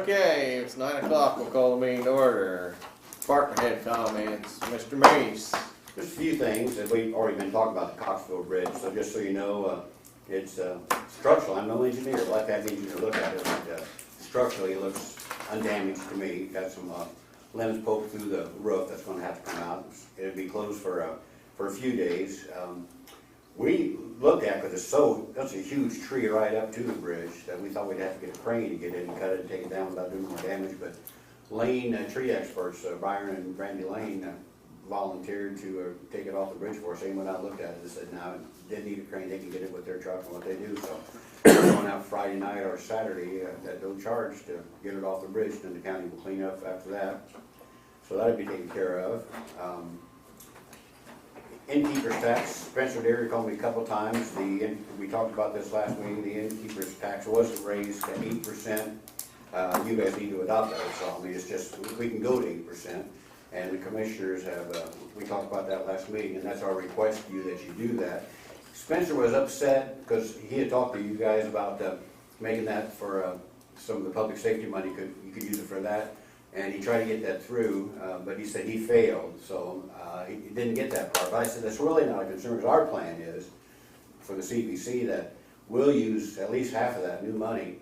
Okay, it's 9 o'clock. We'll call the meeting to order. Department head comments. Mr. Meece. Just a few things that we've already been talking about the Coxville Bridge, so just so you know, it's structural. I'm no engineer, but I've had the engineer look at it, and structurally it looks undamaged to me. Got some limbs poked through the roof that's going to have to come out. It'll be closed for a few days. We looked at, because that's a huge tree right up to the bridge, that we thought we'd have to get a crane to get in and cut it and take it down without doing more damage, but Lane tree experts, Byron and Randy Lane, volunteered to take it off the bridge for us. They went out and looked at it and said, now, it did need a crane, they can get it with their truck and what they do. So we're going out Friday night or Saturday at no charge to get it off the bridge, then the county will clean up after that. So that'll be taken care of. Innkeeper's tax, Spencer Deery called me a couple times. We talked about this last meeting. The innkeeper's tax wasn't raised to 8%. You guys need to adopt that, so I mean, it's just, we can go to 8%. And the commissioners have, we talked about that last meeting, and that's our request to you, that you do that. Spencer was upset because he had talked to you guys about making that for some of the public safety money, you could use it for that. And he tried to get that through, but he said he failed, so he didn't get that part. But I said, that's really not a concern, because our plan is for the CPC that we'll use at least half of that new money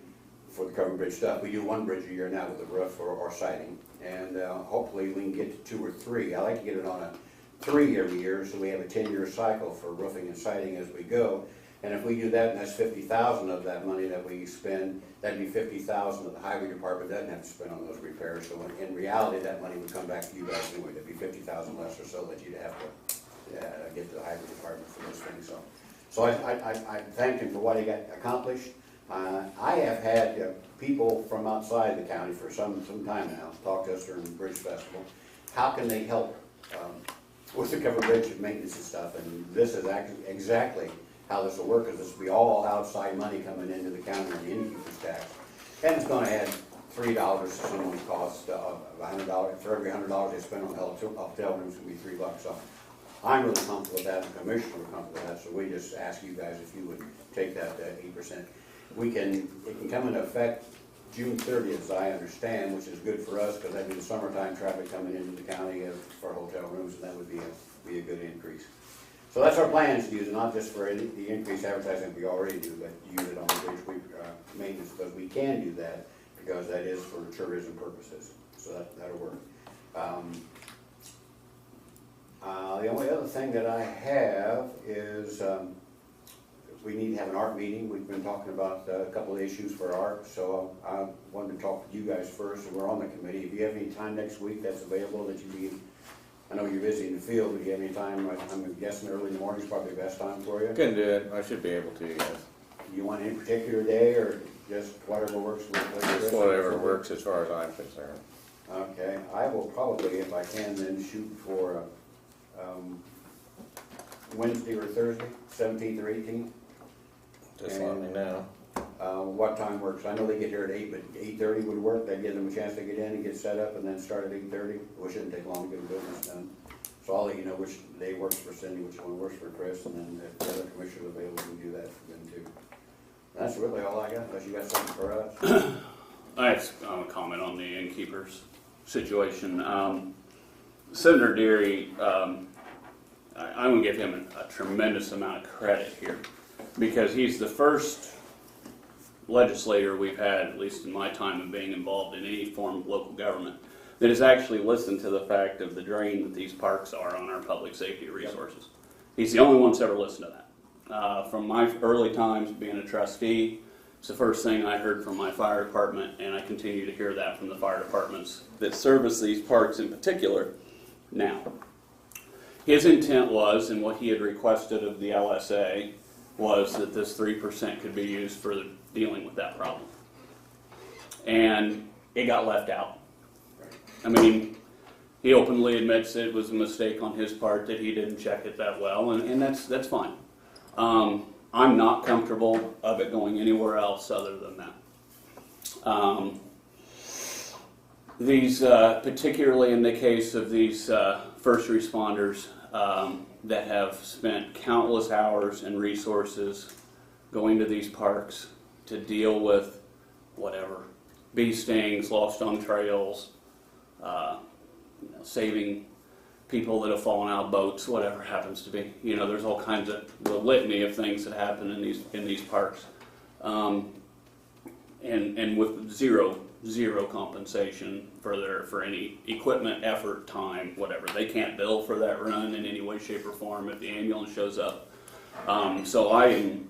for the covered bridge stuff. We do one bridge a year now with the roof or siding, and hopefully we can get to 2 or 3. I like to get it on a 3 every year, so we have a 10-year cycle for roofing and siding as we go. And if we do that, and that's 50,000 of that money that we spend, that'd be 50,000 that the highway department doesn't have to spend on those repairs. So in reality, that money would come back to you guys anyway. That'd be 50,000 less or so that you'd have to give to the highway department for those things. So I thanked him for what he got accomplished. I have had people from outside the county for some time now talk to us during the Bridge Festival. How can they help with the covered bridge and maintenance and stuff? And this is exactly how this will work, because this will be all outside money coming into the county on the innkeeper's tax. And it's going to add $3 to someone's cost of $100. For every $100 they spend on hotel rooms, it's going to be $3. So I'm really comfortable with that, and the commissioner is comfortable with that. So we just ask you guys if you would take that 8%. It can come into effect June 30th, as I understand, which is good for us, because that'd be the summertime traffic coming into the county for hotel rooms, and that would be a good increase. So that's our plan, is to use it not just for the increased advertising we already do, but use it on the bridge maintenance, because we can do that, because that is for tourism purposes. So that'll work. The only other thing that I have is we need to have an art meeting. We've been talking about a couple of issues for art, so I wanted to talk to you guys first, and we're on the committee. If you have any time next week that's available that you need, I know you're busy in the field, but do you have any time? I'm guessing early in the morning is probably the best time for you. Can do it. I should be able to, yes. You want any particular day, or just whatever works? Just whatever works as far as I'm concerned. Okay, I will probably, if I can, then shoot for Wednesday or Thursday, 17th or 18th. Just let me know. What time works? I know they get here at 8, but 8:30 would work. That'd give them a chance to get in and get set up, and then start at 8:30. It shouldn't take long to get the business done. So I'll let you know which day works for Cindy, which one works for Chris, and then if the other commissioner is available, we can do that for them too. That's really all I got, unless you got something for us. I have a comment on the innkeeper's situation. Senator Deery, I'm going to give him a tremendous amount of credit here, because he's the first legislator we've had, at least in my time of being involved in any form of local government, that has actually listened to the fact of the drain that these parks are on our public safety resources. He's the only one that's ever listened to that. From my early times being a trustee, it's the first thing I heard from my fire department, and I continue to hear that from the fire departments that service these parks in particular now. His intent was, and what he had requested of the LSA, was that this 3% could be used for dealing with that problem. And it got left out. I mean, he openly admits it was a mistake on his part, that he didn't check it that well, and that's fine. I'm not comfortable of it going anywhere else other than that. These, particularly in the case of these first responders that have spent countless hours and resources going to these parks to deal with whatever, bee stings, lost on trails, saving people that have fallen out of boats, whatever happens to be. There's all kinds of the litany of things that happen in these parks, and with zero compensation for any equipment, effort, time, whatever. They can't bill for that run in any way, shape, or form if the ambulance shows up. So I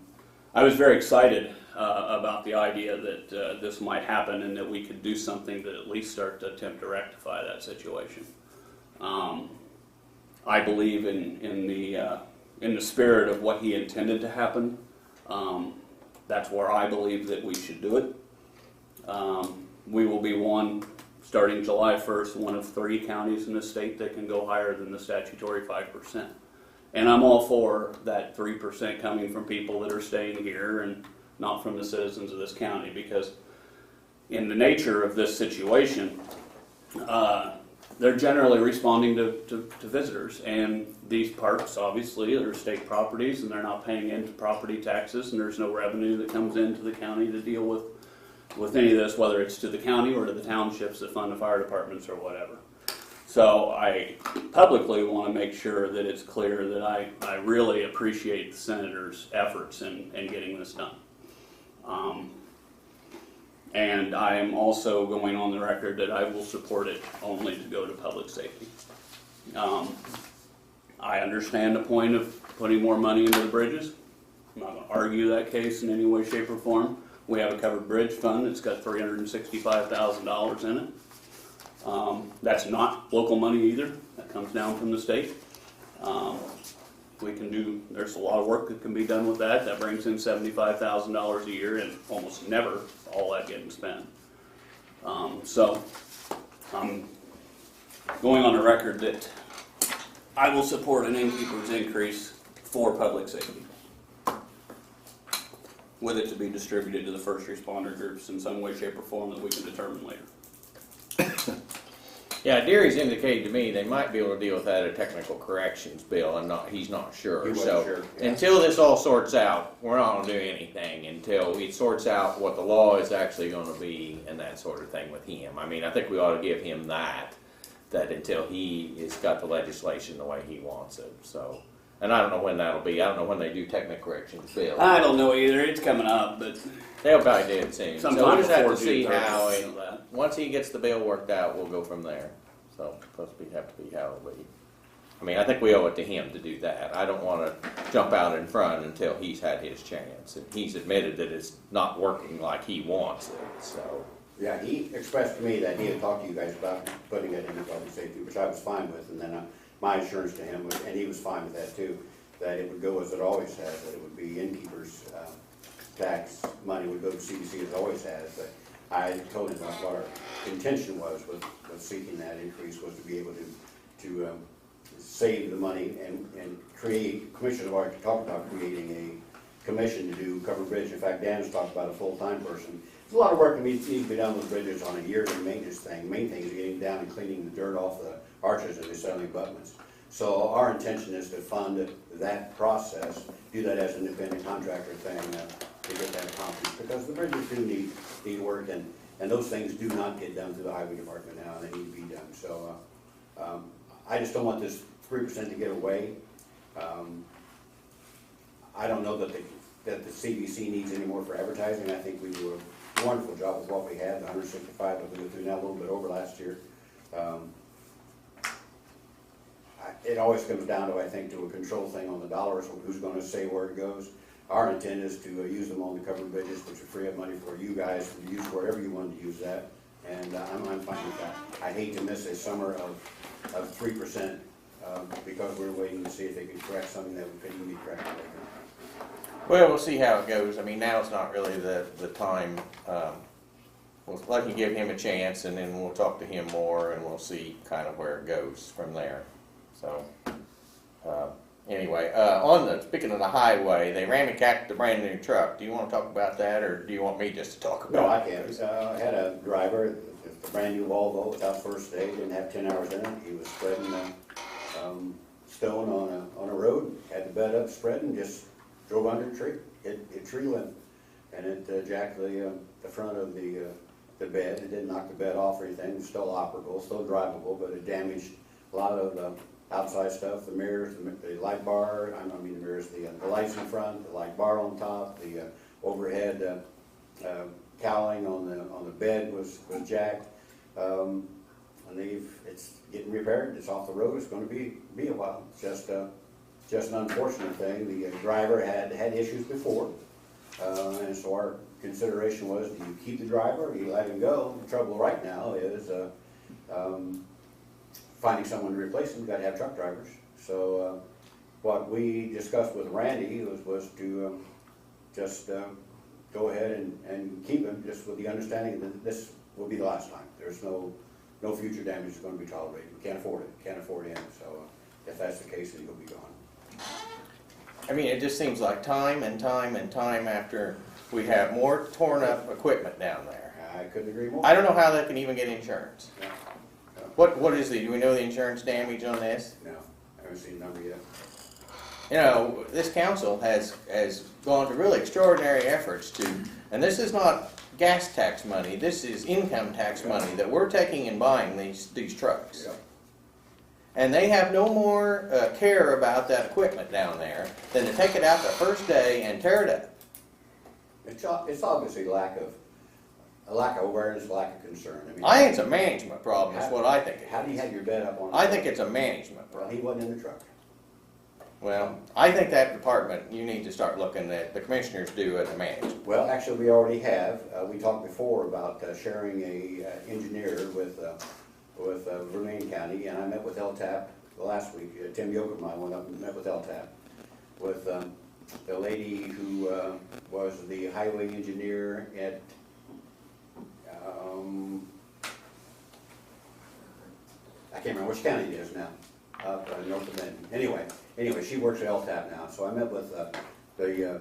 was very excited about the idea that this might happen and that we could do something to at least start to attempt to rectify that situation. I believe in the spirit of what he intended to happen. That's where I believe that we should do it. We will be starting July 1st, one of 3 counties in the state that can go higher than the statutory 5%. And I'm all for that 3% coming from people that are staying here and not from the citizens of this county, because in the nature of this situation, they're generally responding to visitors, and these parks obviously are state properties and they're not paying into property taxes, and there's no revenue that comes into the county to deal with any of this, whether it's to the county or to the townships that fund the fire departments or whatever. So I publicly want to make sure that it's clear that I really appreciate the senator's efforts in getting this done. And I am also going on the record that I will support it only to go to public safety. I understand the point of putting more money into the bridges. I'm not going to argue that case in any way, shape, or form. We have a covered bridge fund that's got $365,000 in it. That's not local money either. That comes down from the state. There's a lot of work that can be done with that. That brings in $75,000 a year, and almost never all that getting spent. So I'm going on the record that I will support an innkeeper's increase for public safety, with it to be distributed to the first responder groups in some way, shape, or form that we can determine later. Yeah, Deery's indicated to me they might be able to deal with that at a technical corrections bill, and he's not sure. He wasn't sure, yeah. Until this all sorts out, we're not going to do anything until it sorts out what the law is actually going to be and that sort of thing with him. I mean, I think we ought to give him that until he has got the legislation the way he wants it. So, and I don't know when that'll be. I don't know when they do technical corrections bill. I don't know either. It's coming up, but they'll probably do it soon. sometime So we'll just have before to see June 30th, how. something like that. Once he gets the bill worked out, we'll go from there. So supposed to have to be how it'll be. I mean, I think we owe it to him to do that. I don't want to jump out in front until he's had his chance, and he's admitted that it's not working like he wants it. So Yeah, he expressed to me that he had talked to you guys about putting it into public safety, which I was fine with, and then my assurance to him was, and he was fine with that too, that it would go as it always has, that it would be innkeeper's tax money would go to CDC as it always has. But I told him what our intention was with seeking that increase was to be able to save the money and create. Commissioners have already talked about creating a commission to do covered bridge. In fact, Dan has talked about a full-time person. There's a lot of work that needs to be done with bridges on a yearly maintenance thing. Main thing is getting down and cleaning the dirt off the arches and the settling abutments. So our intention is to fund that process, do that as an independent contractor thing to get that accomplished, because the bridges do need work, and those things do not get done through the highway department now, and they need to be done. So I just don't want this 3% to get away. I don't know that the CBC needs any more for advertising. I think we do a wonderful job with what we had, the 165 that we went through now, a little bit over last year. It always comes down to, I think, to a control thing on the dollars, who's going to say where it goes. Our intent is to use them on the covered bridges, which will free up money for you guys to use wherever you want to use that, and I'm fine with that. I hate to miss a summer of 3% because we're waiting to see if they can correct something that couldn't be corrected later. well, we'll see how it goes. I mean, now's not really the time. We'll let you give him a chance, and then we'll talk to him more, and we'll see kind of where it goes from there. So, anyway, speaking of the highway, they rammed the brand new truck. Do you want to talk about that, or do you want me just to talk about it? No, I can. I had a driver, the brand new Volvo, without first day, didn't have 10 hours in it. He was spreading stone on a road, had the bed up, spread, and just drove under a tree. It tree limb, and it jacked the front of the the bed. It didn't knock the bed off or anything. It's still operable, still drivable, but it damaged a lot of outside stuff, the mirrors, the light bar, I don't mean the mirrors, the lights in front, the light bar on top, the overhead cowling on the bed was jacked. And it's getting repaired. It's off the road. It's going to be a while. It's just an unfortunate thing. The driver had issues before, and so our consideration was: do you keep the driver or do you let him go? The trouble right now is finding someone to replace him. We've got to have truck drivers. So what we discussed with Randy was to just go ahead and keep him, just with the understanding that this will be the last time. There's no future damage is going to be tolerated. We can't afford it. Can't afford him. So if that's the case, then he'll be gone. I mean, it just seems like time and time and time after we have more torn up equipment down there. I couldn't agree more. I don't know how they can even get insurance. Yeah. No. What is do we know the insurance damage on this? No, I haven't seen the number yet. You know, this council has gone to really extraordinary efforts to, and this is not gas tax money, this is income tax money that we're taking and buying these trucks. Yeah. And they have no more care about that equipment down there than to take it out the first day and tear it up. It's obviously a lack of awareness, lack of concern. I think it's a management problem, is what I think it is. How do you have your bed up on? I think it's a management Well, problem. he wasn't in the truck. Well, I think that department, you need to start looking at, the commissioners do at the management. Well, actually, we already have. We talked before about sharing a engineer with Vermilion County, and I met with LTAP last week. Tim Yoker and I went up and met with LTAP with the lady who was the highway engineer at I can't remember which county it is now, up north of Benton. Anyway, she works at LTAP now, so I met with the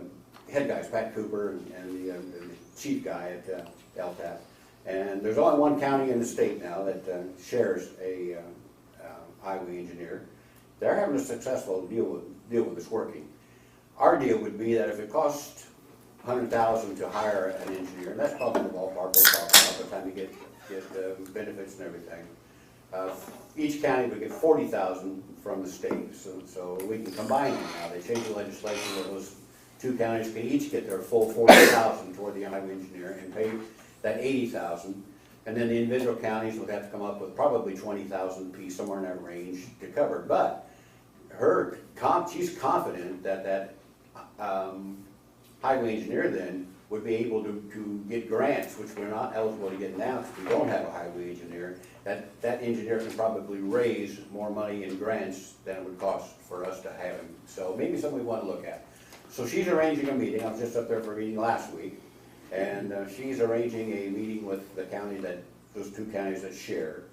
head guys, Pat Cooper, and the chief guy at LTAP. And there's only one county in the state now that shares a highway engineer. They're having a successful deal with this working. Our deal would be that if it costs $100,000 to hire an engineer, and that's probably the ballpark we're talking about by the time you get benefits and everything. Each county would get $40,000 from the state, so we can combine them now. They changed the legislation where those two counties can each get their full $40,000 toward the highway engineer and pay that $80,000, and then the individual counties would have to come up with probably $20,000 apiece, somewhere in that range to cover. But she's confident that highway engineer then would be able to get grants, which we're not eligible to get now because we don't have a highway engineer. That engineer can probably raise more money in grants than it would cost for us to have him. So maybe something we want to look at. So she's arranging a meeting. I was just up there for a meeting last week, and she's arranging a meeting with the county those two counties that share,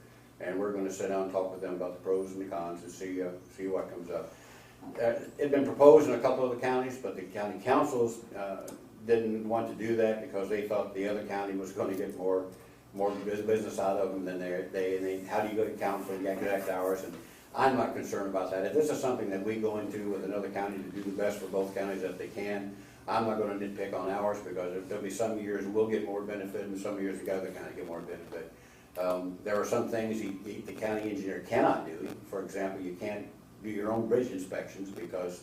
and we're going to sit down and talk with them about the pros and the cons and see what comes up. It had been proposed in a couple of the counties, but the county councils didn't want to do that because they thought the other county was going to get more business out of them than they. How do you go to count for the exact hours? And I'm not concerned about that. If this is something that we go into with another county to do the best for both counties that they can, I'm not going to nitpick on hours because there'll be some years we'll get more benefit and some years the other county get more benefit. There are some things the county engineer cannot do. For example, you can't do your own bridge inspections because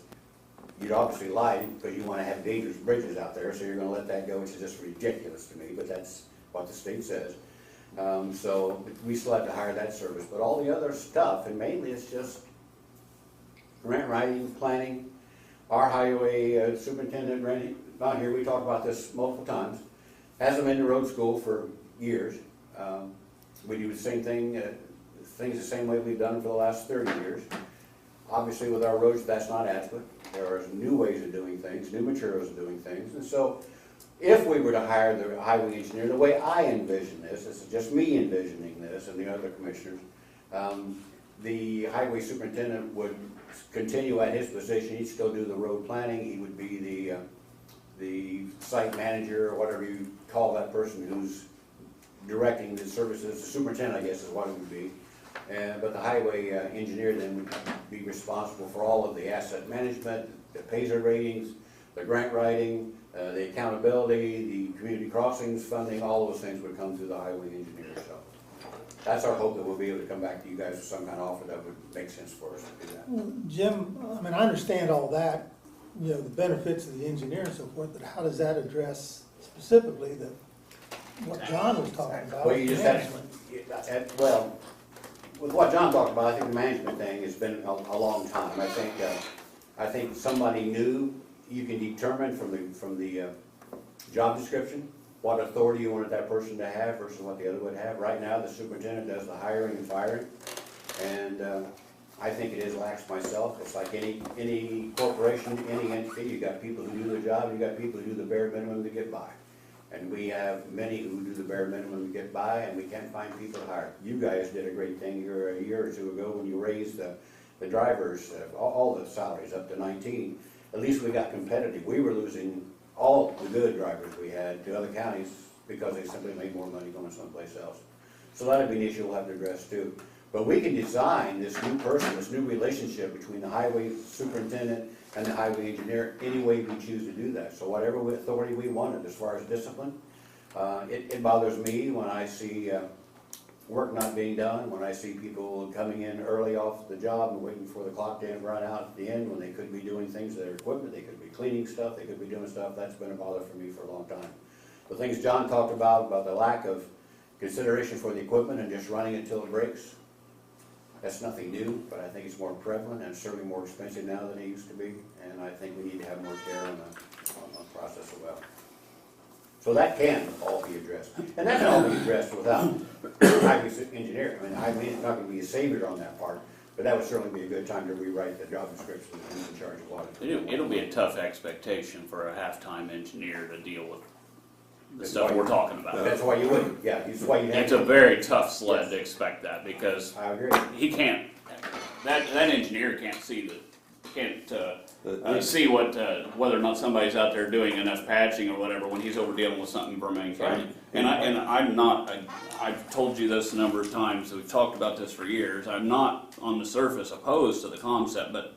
you'd obviously lie because you want to have dangerous bridges out there, so you're going to let that go, which is just ridiculous to me, but that's what the state says. So we still have to hire that service, but all the other stuff, and mainly it's just grant writing, planning. Our highway superintendent, Randy, not here, we talked about this multiple times, hasn't been to road school for years. We do the same thing, things the same way we've done for the last 30 years. Obviously with our roads, that's not adequate. There are new ways of doing things, new materials of doing things, and so if we were to hire the highway engineer, the way I envision this is just me envisioning this and the other commissioners, the highway superintendent would continue at his position. He'd still do the road planning. He would be the site manager or whatever you call that person who's directing the services. The superintendent, I guess, is what it would be. But the highway engineer then would be responsible for all of the asset management, the PASER ratings, the grant writing, the accountability, the community crossings funding, all those things would come through the highway engineer, so. That's our hope, that we'll be able to come back to you guys with some kind of offer that would make sense for us to do that. Well, Jim, I mean, I understand all that, you know, the benefits of the engineer and so forth, but how does that address specifically what John was talking about? Well, you just have, management? well, with what John talked about, I think the management thing has been a long time. I think somebody knew, you can determine from the job description what authority you wanted that person to have versus what the other would have. Right now, the superintendent does the hiring and firing, and I think it is lax myself. It's like any corporation, any entity, you got people who do the job, you got people who do the bare minimum to get by. And we have many who do the bare minimum to get by, and we can't find people to hire. You guys did a great thing here a year or two ago when you raised the drivers, all the salaries up to 19. At least we got competitive. We were losing all the good drivers we had to other counties because they simply made more money going someplace else. So that'd be an issue we'll have to address too. But we can design this new person, this new relationship between the highway superintendent and the highway engineer any way we choose to do that. So whatever authority we wanted as far as discipline, it bothers me when I see work not being done, when I see people coming in early off the job and waiting for the clock to run out at the end when they could be doing things to their equipment, they could be cleaning stuff, they could be doing stuff. That's been a bother for me for a long time. The things John talked about the lack of consideration for the equipment and just running it till it breaks, that's nothing new, but I think it's more prevalent and certainly more expensive now than it used to be, and I think we need to have more care on the process as well. So that can all be addressed, and that can all be addressed without highway engineering. I mean, it's not going to be a savior on that part, but that would certainly be a good time to rewrite the job description and who's in charge of what. It'll be a tough expectation for a half-time engineer to deal with the stuff we're talking about. That's why you wouldn't, yeah, that's why you have. It's a very tough sled to expect that, because I agree. he can't, that engineer can't see see what, whether or not somebody's out there doing enough patching or whatever when he's over dealing with something in Vermillion County. And I've told you this a number of times, we've talked about this for years, I'm not on the surface opposed to the concept, but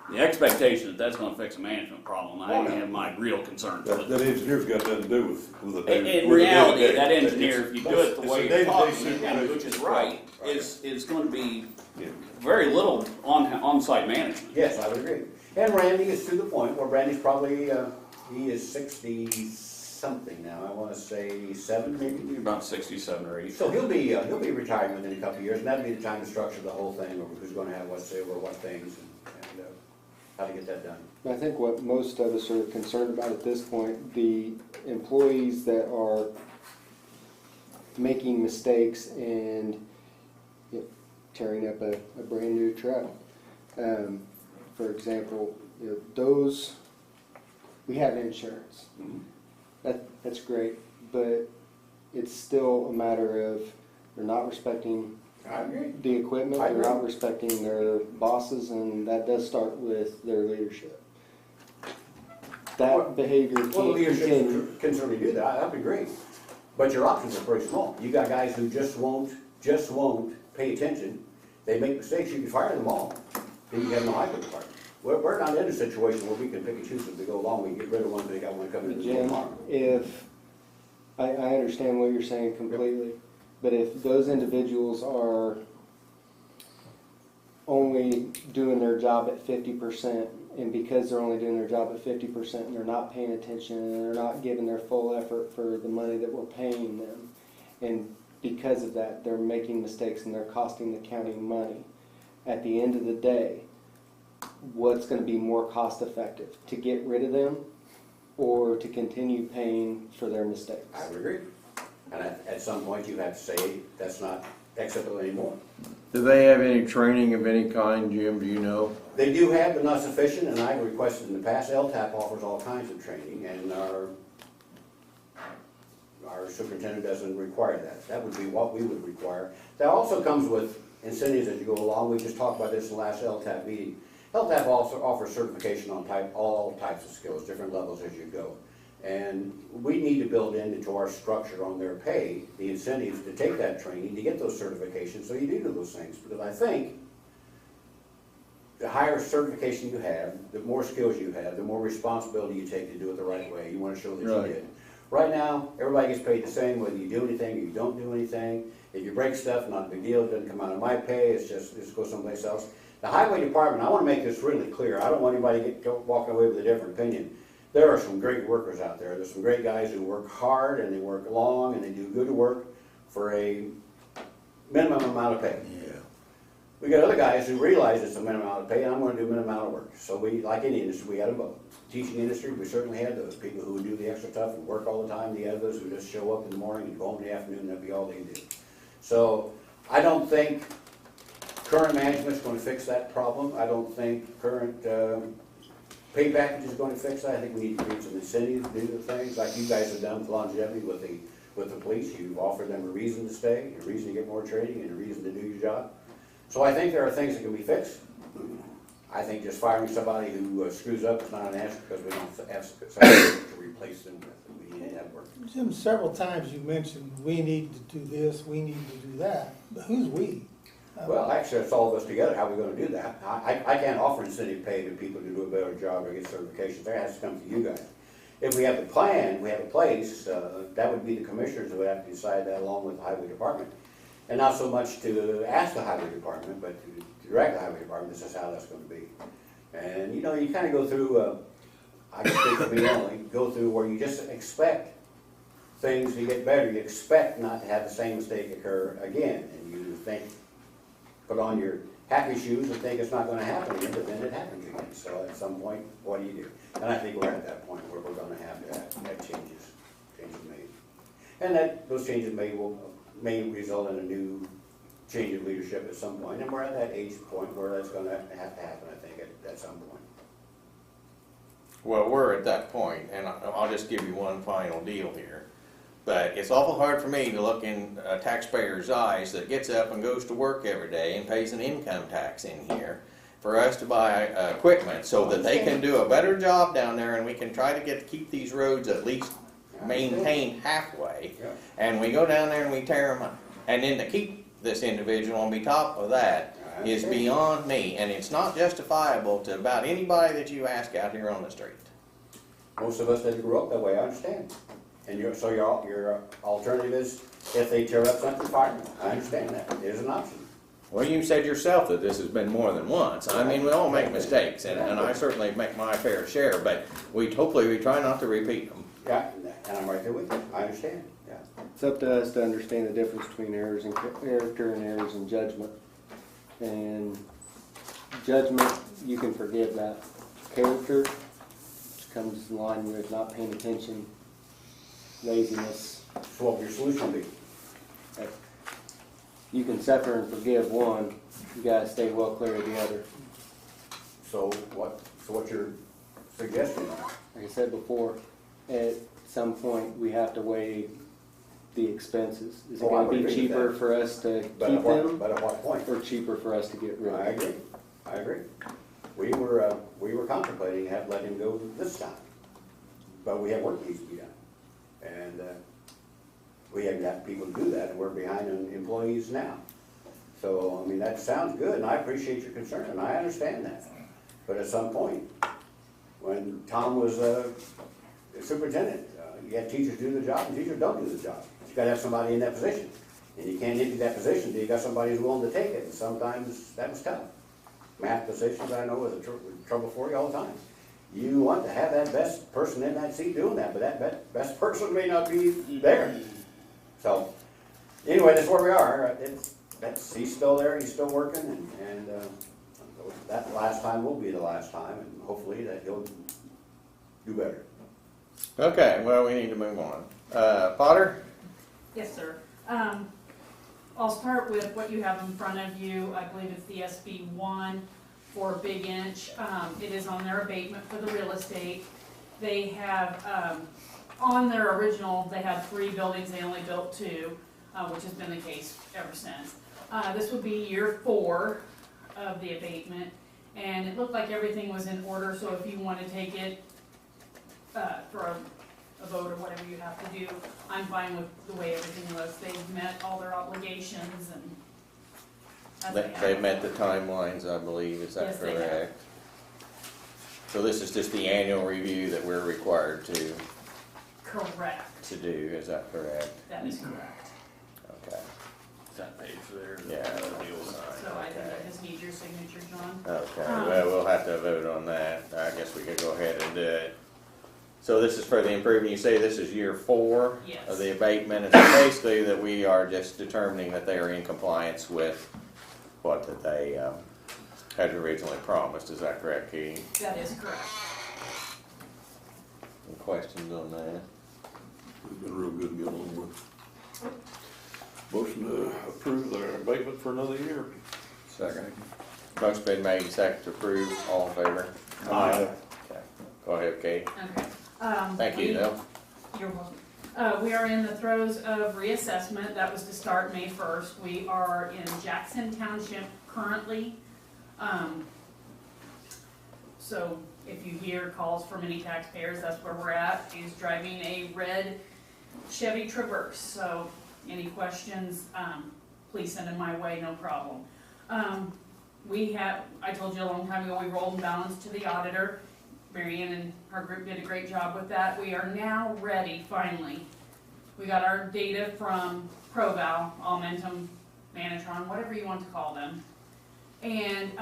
the expectation that's gonna fix a management problem, I have my real concerns with That it. engineer's got nothing to do with the day. In reality, that engineer, if you do it the way you're talking, supervision. which is right, is gonna be very little on-site management. Yes, I would agree. And Randy is to the point where Randy's probably, he is 60-something now, I wanna say 7 maybe? About 67 or 80. So he'll be retiring within a couple of years, and that'd be the time to structure the whole thing, over who's gonna have what say over what things, and how to get that done. I think what most of us are concerned about at this point, the employees that are making mistakes and tearing up a brand new truck. For example, those, we have insurance. That's great, but it's still a matter of they're not respecting I agree. the equipment, I they're agree. not respecting their bosses, and that does start with their leadership. That behavior Well, the can't leadership continue. can certainly do that, I would agree. But your options are pretty small. You got guys who just won't pay attention. They make mistakes, you can fire them all. Then you have no highway department. We're not in a situation where we can pick and choose as we go along. We can get rid of ones, they got one coming in the door Jim, tomorrow. if, I understand what you're saying completely, but if those individuals are only doing their job at 50%, and because they're only doing their job at 50% and they're not paying attention and they're not giving their full effort for the money that we're paying them, and because of that they're making mistakes and they're costing the county money, at the end of the day, what's going to be more cost effective? To get rid of them or to continue paying for their mistakes? I would agree. And at some point you have to say, that's not acceptable anymore. Do they have any training of any kind, Jim, do you know? They do have, but not sufficient, and I've requested in the past, LTAP offers all kinds of training, and our superintendent doesn't require that. That would be what we would require. That also comes with incentives as you go along. We just talked about this in the last LTAP meeting. LTAP also offers certification on all types of skills, different levels as you go. And we need to build into our structure on their pay the incentives to take that training, to get those certifications, so you do those things. Because I think the higher certification you have, the more skills you have, the more responsibility you take to do it the right way. You wanna show that Right. you did. Right now, everybody gets paid the same whether you do anything or you don't do anything. If you break stuff, not a big deal, it doesn't come out of my pay, it's just goes someplace else. The highway department, I wanna make this really clear, I don't want anybody walking away with a different opinion. There are some great workers out there, there's some great guys who work hard and they work long and they do good work for a minimum amount of pay. Yeah. We got other guys who realize it's a minimum amount of pay, and I'm gonna do a minimum amount of work. So we, like any industry, we had them both. Teaching industry, we certainly had those people who would do the extra stuff and work all the time. The others who just show up in the morning and go home in the afternoon, and that'd be all they do. So I don't think current management's gonna fix that problem. I don't think current pay package is gonna fix that. I think we need to create some incentives to do the things like you guys have done with longevity with the police. You've offered them a reason to stay, a reason to get more training, and a reason to do your job. So I think there are things that can be fixed. I think just firing somebody who screws up is not an answer because we don't have somebody to replace them with. We need to have work. Jim, several times you mentioned, we need to do this, we need to do that, but who's we? Well, actually, it's all of us together. How are we gonna do that? I can't offer incentive pay to people to do a better job or get certifications. That has to come from you guys. If we have the plan, we have a place, that would be the commissioners who would have to decide that along with the highway department. And not so much to ask the highway department, but to direct the highway department, this is how that's gonna be. And, you know, you kinda go through, I can speak for me only, go through where you just expect things to get better. You expect not to have the same mistake occur again. And you think, put on your happy shoes and think it's not gonna happen again, but then it happens again. So at some point, what do you do? And I think we're at that point where we're gonna have to have changes made. And that, those changes may result in a new change of leadership at some point, and we're at that age point where that's gonna have to happen, I think, at some point. Well, we're at that point, and I'll just give you one final deal here. But it's awful hard for me to look in a taxpayer's eyes that gets up and goes to work every day and pays an income tax in here for us to buy equipment so that they can do a better job down there and we can try to keep these roads at least maintained halfway. Yeah. And we go down there and we tear them up. And then to keep this individual on top of that is beyond me. And it's not justifiable to about anybody that you ask out here on the street. Most of us didn't grow up that way, I understand. And so your alternative is, if they tear up something, fire them. I understand that, it is an option. Well, you said yourself that this has been more than once. I mean, we all make mistakes, and I certainly make my fair share, but hopefully we try not to repeat them. Yeah, and I'm right there with you, I understand, yeah. It's up to us to understand the difference between errors in character and errors in judgment. And judgment, you can forgive that. Character comes in line with not paying attention, laziness. So what would your solution be? You can suffer and forgive one, you gotta stay well clear of the other. So what's your suggestion? Like I said before, at some point, we have to weigh the expenses. Is it Oh, I gonna would be agree with cheaper that. for us to But keep at what, them, but at what point? or cheaper for us to get rid of I them? agree. We were contemplating letting him go this time, but we have work needs to be done. And, we haven't got people to do that, and we're behind on employees now. So, I mean, that sounds good, and I appreciate your concern, and I understand that. But at some point, when Tom was superintendent, you had teachers do the job, and teachers don't do the job. You gotta have somebody in that position. And you can't empty that position until you got somebody who's willing to take it, and sometimes that was tough. Math positions, I know, was trouble for you all the time. You want to have that best person in that seat doing that, but that best person may not be there. So, anyway, that's where we are. He's still there, he's still working, and that last time will be the last time, and hopefully that he'll do better. Okay, well, we need to move on. Potter? Yes, sir. I'll start with what you have in front of you. I believe it's the SB1 for Big Inch. It is on their abatement for the real estate. They have, on their original, they had 3 buildings, they only built 2, which has been the case ever since. This would be year 4 of the abatement, and it looked like everything was in order, so if you want to take it for a vote or whatever you have to do, I'm fine with the way everything looks. They've met all their obligations, and as They met the timelines, I believe, is that Yes, they have. correct? So this is just the annual review that we're required Correct, to do, is that correct? that is correct. Okay, Is that page there? yeah. Deal with it. So I think Okay. I just need your signature, John. Okay, well, we'll have to vote on that. I guess we could go ahead and do it. So this is for the improvement, you say this is year 4 Yes. of the abatement, and so basically that we are just determining that they are in compliance with what that they had originally promised, is that correct, Keith? That is correct. Any questions on that? It's been real good to get along with. Motion to approve their abatement for another year. Second. Motion been made, second to approve, all in favor? Aye. Okay, go ahead, Kate. Okay. Thank you, Bill. You're welcome. We are in the throes of reassessment. That was to start May 1st. We are in Jackson Township currently. So if you hear calls from any taxpayers, that's where we're at. He's driving a red Chevy Traverse. So any questions, please send them my way, no problem. I told you a long time ago, we rolled and balanced to the auditor. Marianne and her group did a great job with that. We are now ready, finally. We got our data from ProVal, Augmentum, Manatron, whatever you want to call them. And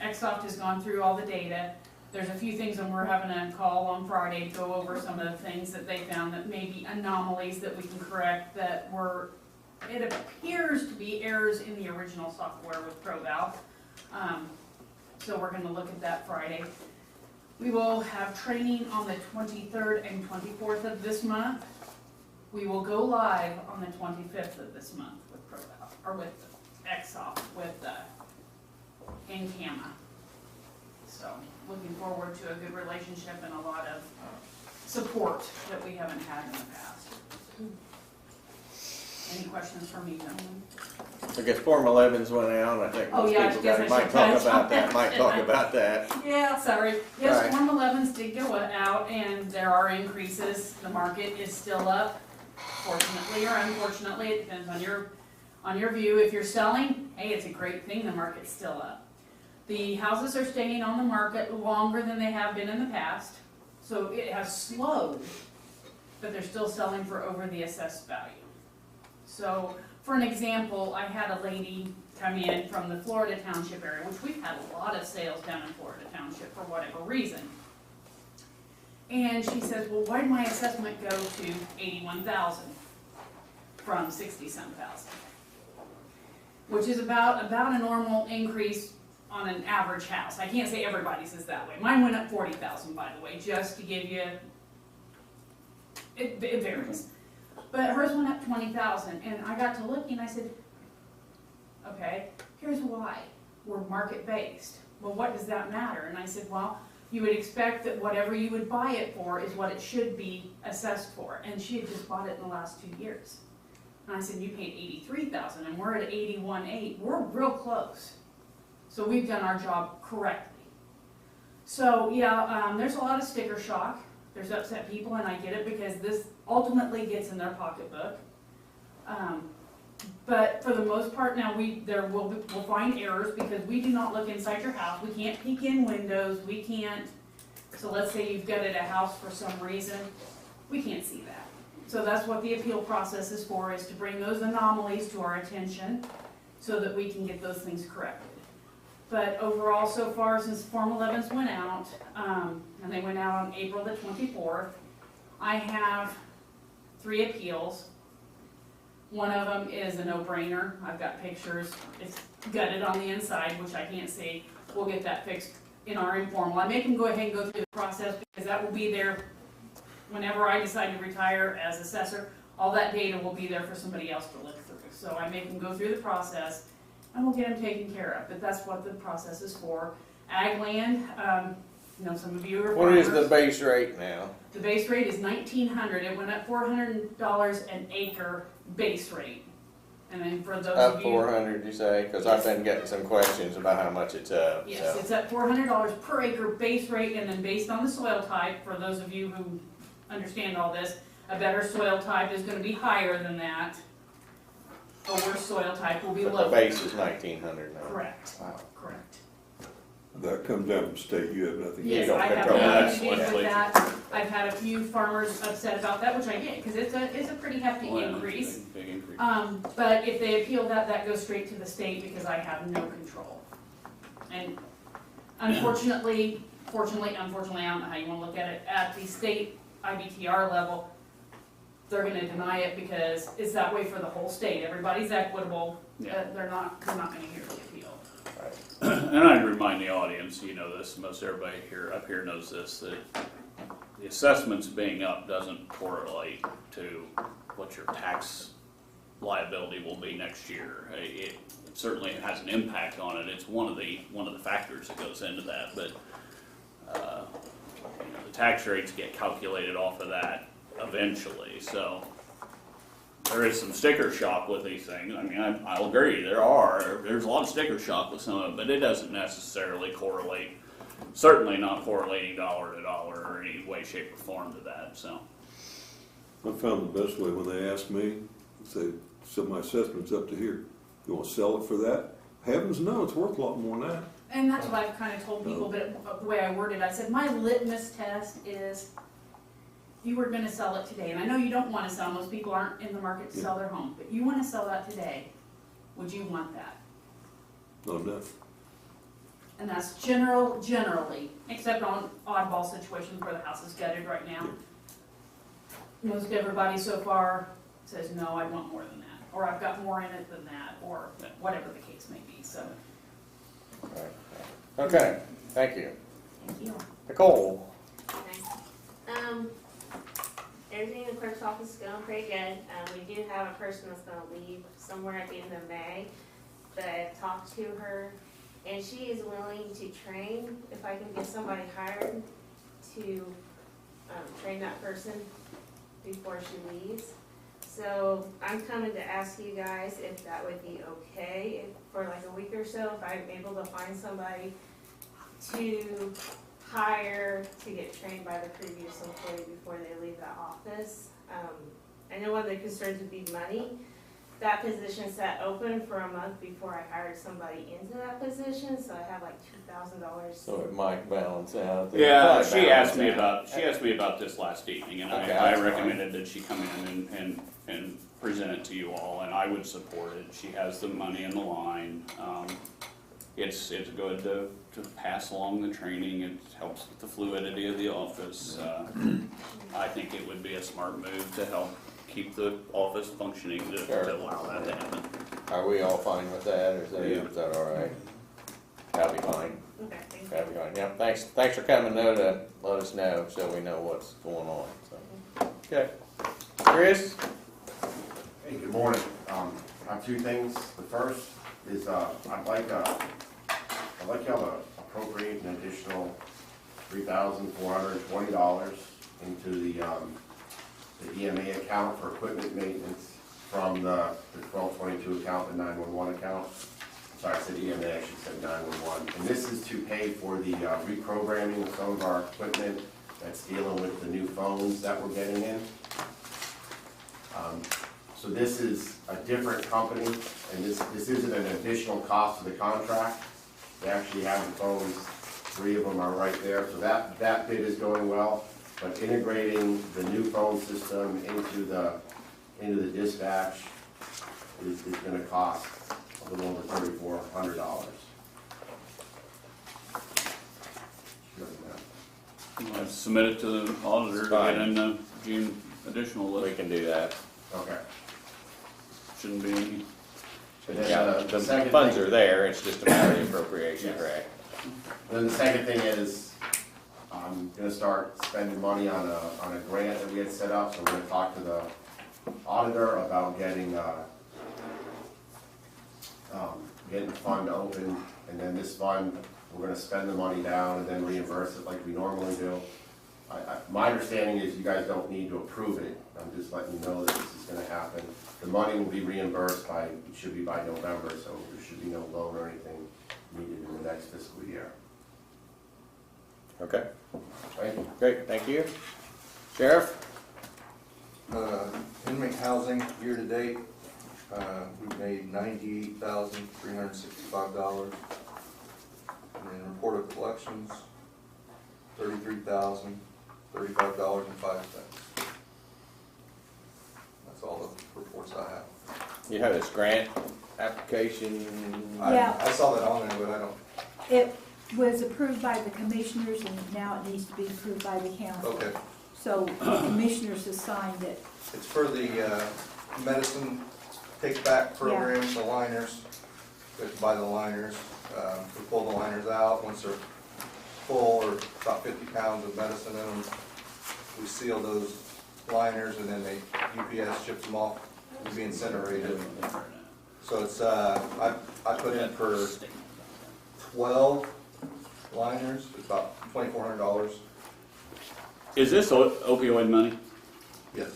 Xsoft has gone through all the data. There's a few things, and we're having a call on Friday to go over some of the things that they found that may be anomalies that we can correct that were, it appears to be errors in the original software with ProVal. So we're gonna look at that Friday. We will have training on the 23rd and 24th of this month. We will go live on the 25th of this month with ProVal, or with Xsoft, with Encama. So looking forward to a good relationship and a lot of support that we haven't had in the past. Any questions for me, gentlemen? I guess Form 11s went out, I think Oh, most yeah, I people guess got, I might should talk touch about on that, might talk about that. Yeah, sorry. Yes, Right. Form 11s did go out and there are increases. The market is still up, fortunately or unfortunately, it depends on your view. If you're selling, hey, it's a great thing, the market's still up. The houses are staying on the market longer than they have been in the past, so it has slowed, but they're still selling for over the assessed value. So, for an example, I had a lady come in from the Florida Township area, which we've had a lot of sales down in Florida Township for whatever reason. And she says, well, why did my assessment go to 81,000 from 60-some thousand? Which is about a normal increase on an average house. I can't say everybody's is that way. Mine went up 40,000, by the way, just to give you, it varies. But hers went up 20,000, and I got to looking, and I said, okay, here's why. We're market-based. Well, what does that matter? And I said, well, you would expect that whatever you would buy it for is what it should be assessed for. And she had just bought it in the last 2 years. And I said, you paid 83,000, and we're at 81.8. We're real close. So we've done our job correctly. So yeah, there's a lot of sticker shock. There's upset people, and I get it because this ultimately gets in their pocketbook. But for the most part, now we'll find errors because we do not look inside your house. We can't peek in windows. We can't. So let's say you've gutted a house for some reason, we can't see that. So that's what the appeal process is for: is to bring those anomalies to our attention, so that we can get those things corrected. But overall, so far, since Form 11s went out, and they went out on April the 24th, I have 3 appeals. One of them is a no-brainer. I've got pictures. It's gutted on the inside, which I can't see. We'll get that fixed in our informal. I make them go ahead and go through the process because that will be there whenever I decide to retire as assessor. All that data will be there for somebody else to look through. So I make them go through the process, and we'll get them taken care of. But that's what the process is for. Ag land, some of you are What is the farmers. base rate now? The base rate is $1,900. It went up $400 an acre base rate. And then for those Up of you. 400, you say? Because I've been getting some questions about how much it's up. Yes, So. it's at $400 per acre base rate, and then based on the soil type, for those of you who understand all this, a better soil type is gonna be higher than that. a worse soil type will be But low. the base is 1,900 now. Correct, Wow. correct. That comes down from state, you have nothing. Yes, don't I have control nothing that. to do with Legislature. that. I've had a few farmers upset about that, which I get, because it's a pretty hefty Well, increase. Big increase. But if they appeal that, that goes straight to the state because I have no control. And unfortunately, fortunately, unfortunately, I don't know how you wanna look at it, at the state IBTR level, they're gonna deny it because it's that way for the whole state. Everybody's equitable, Yeah. they're not gonna hear the appeal. And I'd remind the audience, you know this, most everybody up here knows this, that the assessments being up doesn't correlate to what your tax liability will be next year. It certainly has an impact on it. It's one of the factors that goes into that, but you know, the tax rates get calculated off of that eventually, so there is some sticker shock with these things. I mean, I'll agree, there's a lot of sticker shock with some of it, but it doesn't necessarily correlate, certainly not correlating dollar to dollar or any way, shape, or form to that, so. I found the best way when they ask me, say, so my assessment's up to here. You wanna sell it for that? Heavens no, it's worth a lot more than that. And that's what I've kind of told people, but the way I worded, I said, my litmus test is you were gonna sell it today, and I know you don't wanna sell, most people aren't in the market to sell their home, but you wanna sell that today, would you want that? Not enough. And that's generally, except on oddball situations where the house is gutted right now. Most everybody so far says, no, I want more than that, or I've got more in it than that, or whatever the case may be, so. Right. Okay, thank you. Thank you. Nicole? Everything in the clerk's office is going pretty good. We do have a person that's gonna leave somewhere at the end of May, but I've talked to her, and she is willing to train, if I can get somebody hired to, train that person before she leaves. So I'm coming to ask you guys if that would be okay for like a week or so, if I'm able to find somebody to hire to get trained by the previous employee before they leave the office. I know one of the concerns would be money. That position sat open for a month before I hired somebody into that position, so I have like $2,000. So it might balance out. Yeah, It she might asked me balance about this last evening, and Okay, I that's recommended that she come in and present it to you all, and I would support it. She has the money in the line. It's good to pass along the training. It helps with the fluidity of the office. I think it would be a smart move to help keep the office functioning to allow that to happen. out. Are we all fine with that, or is that all right? That'll be fine. Okay, thank you. That'll be fine. Yeah, thanks for coming though to let us know so we know what's going on, so. Okay. Chris? Hey, good morning. I have two things. The first is, I'd like y'all to appropriate an additional $3,420 into the EMA account for equipment maintenance from the 1222 account, the 911 account. Sorry, I said EMA, I should say 911. And this is to pay for the reprogramming of some of our equipment that's dealing with the new phones that we're getting in. So this is a different company, and this isn't an additional cost to the contract. They actually have the phones, 3 of them are right there, so that bit is going well. But integrating the new phone system into the dispatch is gonna cost a little over $3,400. Submit it to the auditor to get in the June additional We list. can do that. Okay. Shouldn't be any. And then, Yeah, the the second funds thing- are there, it's just a matter of appropriation, Yes. correct? Then the second thing is, I'm gonna start spending money on a grant that we had set up, so we're gonna talk to the auditor about getting the fund open, and then this fund, we're gonna spend the money down and then reimburse it like we normally do. My understanding is you guys don't need to approve it, I'm just letting you know that this is gonna happen. The money will be reimbursed it should be by November, so there should be no loan or anything needed in the next fiscal year. Okay, Thank you. great, thank you. Sheriff? Inmate housing, year to date, we made $98,365. And then reported collections, $33,035.05. That's all the reports I have. You have this grant application. Yeah. I saw that on there, but I don't, It was approved by the commissioners and now it needs to be approved by the council. okay. So the commissioners have signed it. It's for the medicine take-back program, the liners. We have to buy the liners. We pull the liners out. Once they're full, or about 50 pounds of medicine in them, we seal those liners and then they UPS ships them off to be incinerated. So it's, I put in for 12 liners, it's about $2,400. Is this opioid money? Yes.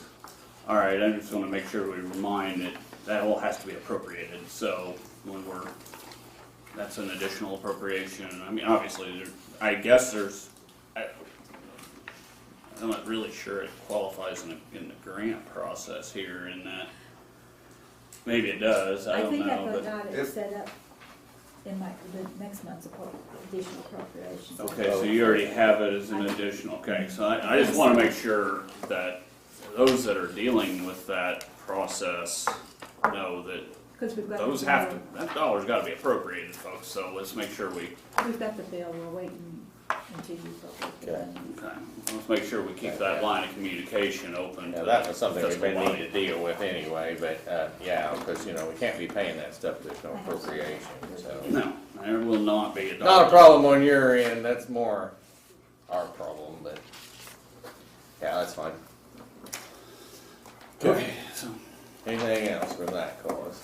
All right, I just want to make sure we remind that that all has to be appropriated. So when that's an additional appropriation. I mean, obviously, I guess I'm not really sure it qualifies in the grant process here in that. Maybe it does, I don't think know. I But got it set up in the next month's additional appropriations. okay, so you already have it as an additional, okay, so I just want to make sure that those that are dealing with that process know that Because we've got those the have bill. to, that dollar's got to be appropriated, folks, so let's make sure We've got the bill, we're waiting until you appropriate it. okay, let's make sure we keep that line of communication open. Now, to that was something we fiscal may body. need to deal with anyway, but, yeah, because, we can't be paying that stuff if there's no appropriation, so. No, there will not be a dollar. Not a problem on your end, that's more our problem, but, yeah, that's fine. Okay, so. Anything else from that cause?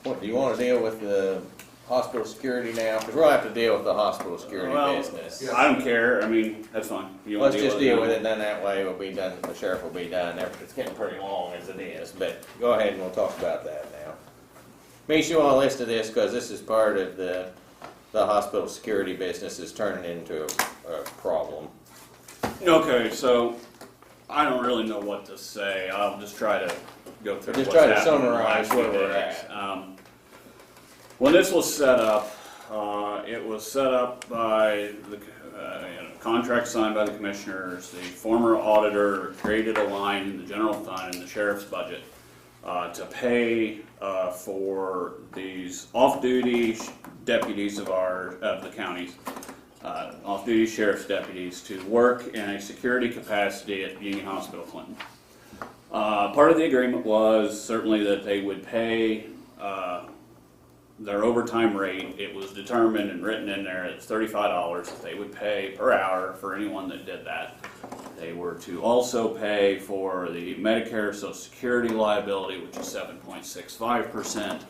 What, do you wanna deal with the hospital security now? Because we'll have to deal with the hospital security Well, business. I don't care, I mean, that's fine. You wanna Let's just deal with now? it, then that way we'll be done, the sheriff will be done. It's getting pretty long as it is, but go ahead and we'll talk about that now. Meece, you want a list of this, because this is part of the hospital security business is turning into a problem. Okay, so I don't really know what to say. I'll just try to go through Just what's try to happened in the summarize last where few we're days. at. When this was set up, it was set up by the contract signed by the commissioners. The former auditor created a line in the general fund in the sheriff's budget to pay for these off-duty deputies of the counties, off-duty sheriff's deputies, to work in a security capacity at Union Hospital, Clinton. Part of the agreement was certainly that they would pay their overtime rate. It was determined and written in there, it's $35 that they would pay per hour for anyone that did that. They were to also pay for the Medicare Social Security liability, which is 7.65%.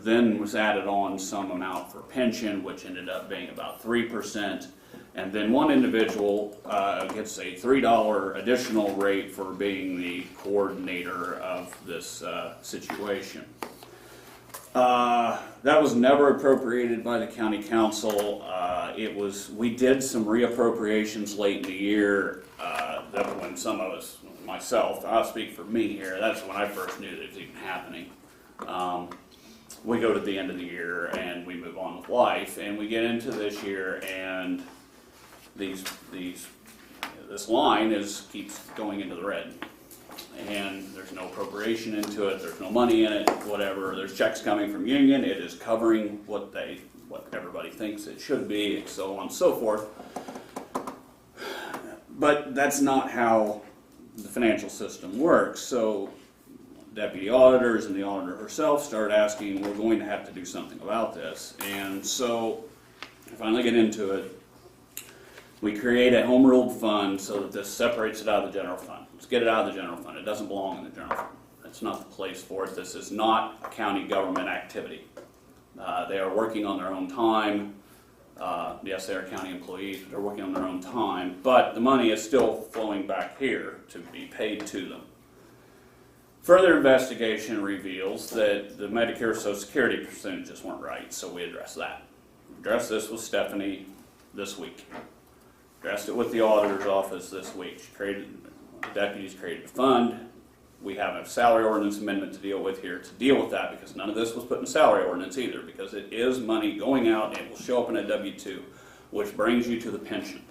Then was added on some amount for pension, which ended up being about 3%. And then one individual gets a $3 additional rate for being the coordinator of this situation. That was never appropriated by the county council. We did some reappropriations late in the year. That when some of us, myself, I'll speak for me here, that's when I first knew that it was even happening. We go to the end of the year and we move on with life, and we get into this year, and this line keeps going into the red. And there's no appropriation into it, there's no money in it, whatever. There's checks coming from Union, it is covering what everybody thinks it should be, and so on and so forth. But that's not how the financial system works. So deputy auditors and the auditor herself start asking, we're going to have to do something about this. And so I finally get into it. We create a home ruled fund so that this separates it out of the general fund. Let's get it out of the general fund. It doesn't belong in the general fund. That's not the place for it. This is not a county government activity. They are working on their own time. Yes, they are county employees, but they're working on their own time. But the money is still flowing back here to be paid to them. Further investigation reveals that the Medicare Social Security percentages weren't right, so we addressed that. We addressed this with Stephanie this week. Addressed it with the auditor's office this week. The deputies created a fund. we have a salary ordinance amendment to deal with here to deal with that, because none of this was put in the salary ordinance either, because it is money going out and it will show up in a W-2, which brings you to the pension.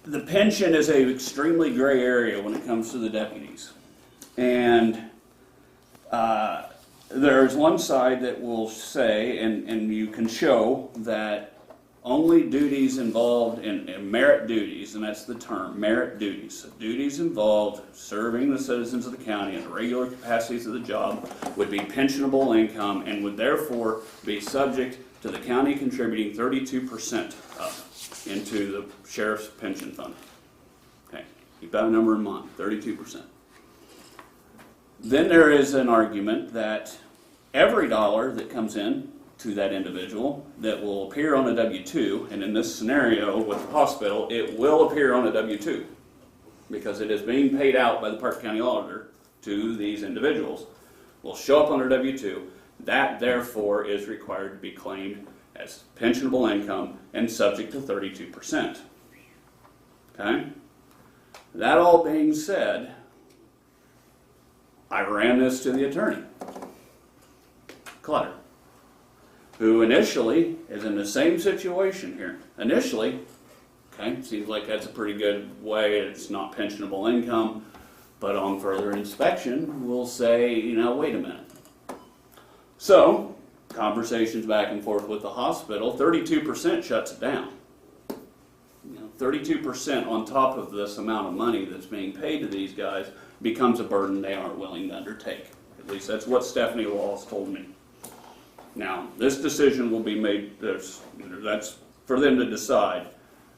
The pension is an extremely gray area when it comes to the deputies. And there's one side that will say, and you can show, that only duties involved in merit duties, and that's the term, merit duties. So duties involved serving the citizens of the county in the regular capacities of the job would be pensionable income and would therefore be subject to the county contributing 32% of into the sheriff's pension fund. Okay, keep that number in mind, 32%. Then there is an argument that every dollar that comes in to that individual that will appear on a W-2, and in this scenario with the hospital, it will appear on a W-2 because it is being paid out by the Parke County Auditor to these individuals, will show up on their W-2. That therefore is required to be claimed as pensionable income and subject to 32%. Okay? That all being said, I ran this to the attorney, Clutter, who initially is in the same situation here. Initially, okay, seems like that's a pretty good way, it's not pensionable income, but on further inspection, we'll say, you know, wait a minute. So, conversations back and forth with the hospital, 32% shuts it down. 32% on top of this amount of money that's being paid to these guys becomes a burden they aren't willing to undertake. At least that's what Stephanie Laws told me. Now, this decision will be made, that's for them to decide,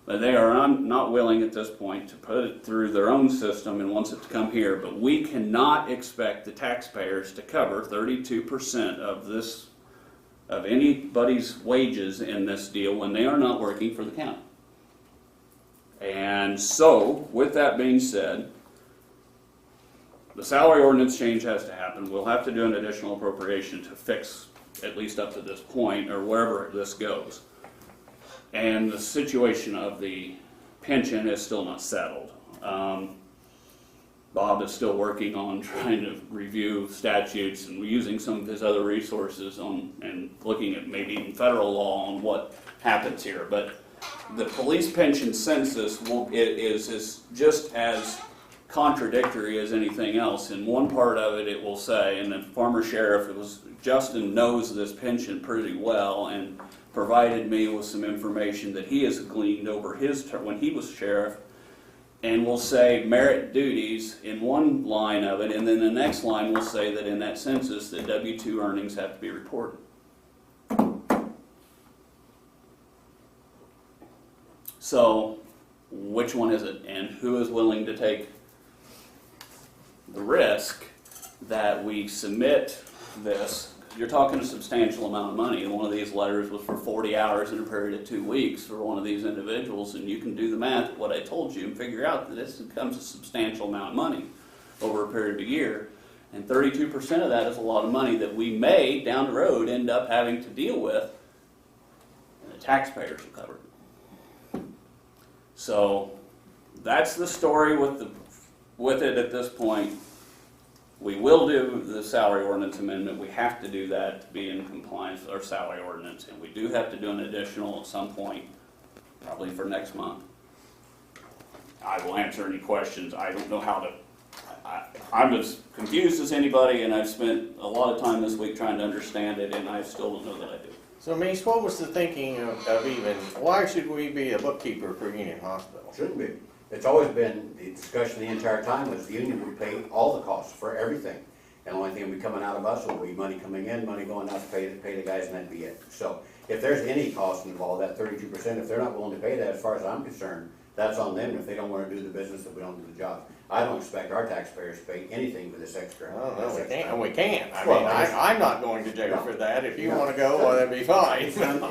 but they are not willing at this point to put it through their own system and wants it to come here, but we cannot expect the taxpayers to cover 32% of this, of anybody's wages in this deal when they are not working for the county. And so, with that being said, the salary ordinance change has to happen. We'll have to do an additional appropriation to fix at least up to this point, or wherever this goes. And the situation of the pension is still not settled. Bob is still working on trying to review statutes and using some of his other resources on and looking at maybe even federal law on what happens here. But the police pension census is just as contradictory as anything else. In one part of it, it will say, and the former sheriff, Justin knows this pension pretty well and provided me with some information that he has gleaned over his term when he was sheriff, and will say merit duties in one line of it, and then the next line will say that in that census that W-2 earnings have to be reported. So, which one is it, and who is willing to take the risk that we submit this? You're talking a substantial amount of money, and one of these letters was for 40 hours in a period of 2 weeks for one of these individuals, and you can do the math at what I told you and figure out that this becomes a substantial amount of money over a period of a year, and 32% of that is a lot of money that we may, down the road, end up having to deal with, and the taxpayers will cover it. So, that's the story with it at this point. We will do the salary ordinance amendment. We have to do that to be in compliance with our salary ordinance, and we do have to do an additional at some point, probably for next month. I will answer any questions. I don't know how to, I'm as confused as anybody, and I've spent a lot of time this week trying to understand it, and I still don't know that I do. So, Meece, what was the thinking of even, why should we be a bookkeeper for Union Hospital? Shouldn't be. It's always been, the discussion the entire time was the union would pay all the costs for everything. And the only thing would be coming out of us will be money coming in, money going out to pay the guys, and that'd be it. So if there's any cost involved, that 32%, if they're not willing to pay that, as far as I'm concerned, that's on them if they don't want to do the business, that we don't do the job. I don't expect our taxpayers to pay anything for this extra. Oh, no, we can't. We can't. I Well, mean, I'm not going to jail for that. If you want to go, well, that'd be fine. It's an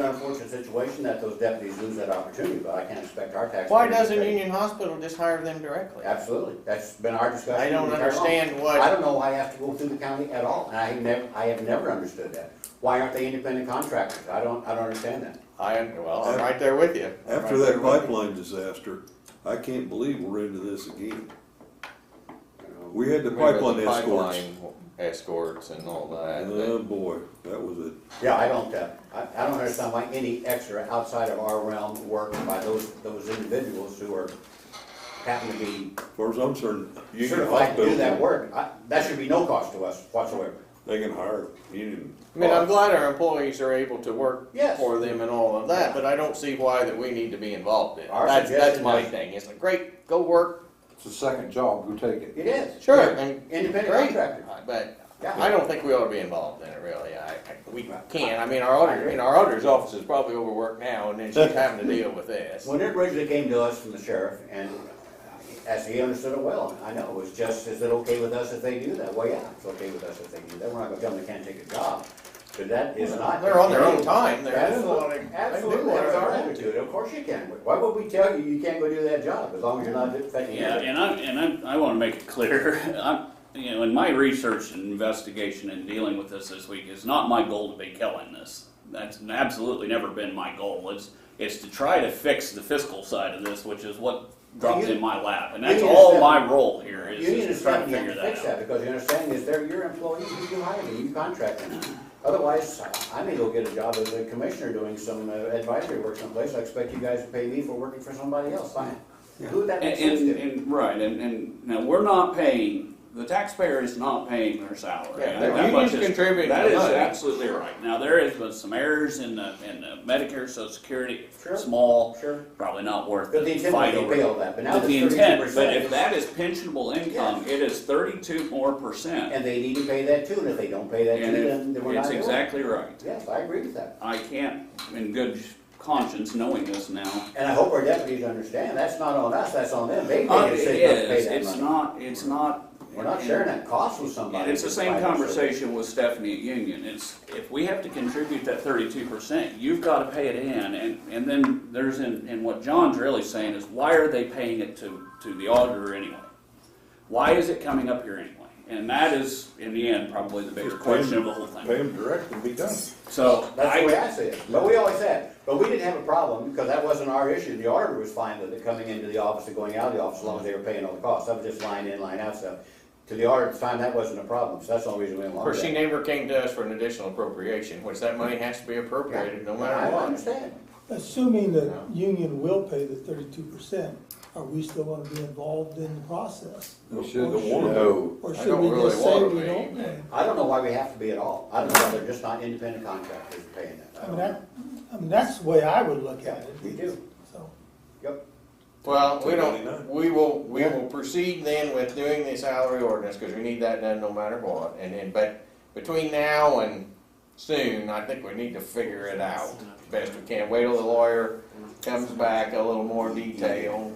unfortunate situation that those deputies lose that opportunity, but I can't expect our taxpayers. Why to doesn't pay. Union Hospital just hire them directly? Absolutely. That's been our discussion. I don't the entire understand long. what- I don't know why I have to go through the county at all, and I have never understood that. Why aren't they independent contractors? I don't understand that. I'm right there with you. After that pipeline disaster, I can't believe we're into this again. We had the Remember pipeline the escorts. pipeline escorts and all that. Oh, boy, that was it. Yeah, I don't understand why any extra outside of our realm work by those individuals who are, happen to be As far as I'm concerned, union certified to do that hospitals, work. That should be no cost to us whatsoever. they can hire union. I mean, I'm glad our employees are able to work Yes. for them and all of that, but I don't see why that we need to be involved in it. Our That's suggestion my is- thing. It's like, great, go work. It's a second job, go take it. It is. Sure, Yeah. and Independent great. contractor. But Yeah. I don't think we ought to be involved in it, really. We can. I mean, our auditor's office is probably overworked now, and then she's having to deal with this. When it originally came to us from the sheriff, and as he understood it well, I know, it was just, is it okay with us if they do that? Well, yeah, it's okay with us if they do that. We're not gonna tell them they can't take a job. But that is not. They're on their own time. They're Absolutely, they absolutely, do that's whatever our they want to. attitude. Of course you can. Why would we tell you you can't go do that job, as long as you're not affecting Yeah, others? and I want to make it clear, in my research and investigation and dealing with this week, it's not my goal to be killing this. That's absolutely never been my goal. It's to try to fix the fiscal side of this, which is what dropped in my lap, and that's Union all is my role here is Union to is try to stepping in figure to that fix that, out. because you understand is they're your employees, you hire them, you contract them. Otherwise, I may go get a job as a commissioner doing some advisory work someplace, I expect you guys to pay me for working for somebody else, fine. Who would that make sense to? And now we're not paying, the taxpayer is not paying their salary. Yeah, That the much union's is- contributing That the is money. absolutely right. Now, there has been some errors in the Medicare, Social Security, Sure. small, Sure. probably not worth But the the intent fight was to over. pay all that, but now But it's the 32%. intent, but if that is pensionable income, it is 32% more. And they need to pay that too, and if they don't pay that too, And then we're not it's doing it. exactly right. Yes, I agree with that. I can't, in good conscience, knowing this now. And I hope our deputies understand, that's not on us, that's on them, they It made a decision to pay is, that money. it's not. We're not sharing that cost with somebody. And it's the to same provide us with it. conversation with Stephanie at Union. It's, if we have to contribute that 32%, you've got to pay it in. And then there's and what John's really saying is, why are they paying it to the auditor anyway? Why is it coming up here anyway? And that is, in the end, probably the bigger question of the whole Pay thing. them direct and be done. So, That's the way I see it, but we always said, but we didn't have a problem, because that wasn't our issue, the auditor was fine with it coming into the office and going out of the office, as long as they were paying all the costs, that was just line in, line out stuff. To the auditor's time, that wasn't a problem, so that's the only reason we went Of along course, with she that. never came to us for an additional appropriation, which that money has to be appropriated no matter I what. understand. Assuming that Union will pay the 32%, are we still gonna be involved in the process? We should Or have wanted to. Or I should don't we really just say wanna we be. don't pay? I don't know why we have to be at all, I don't know, they're just not independent contractors paying that. I mean, that's the way I would look at it. We do. So, Yep. Well, we $2.99. don't, we will proceed then with doing the salary ordinance, because we need that done no matter what. And then, but between now and soon, I think we need to figure it out best we can. Wait till the lawyer comes back a little more detail.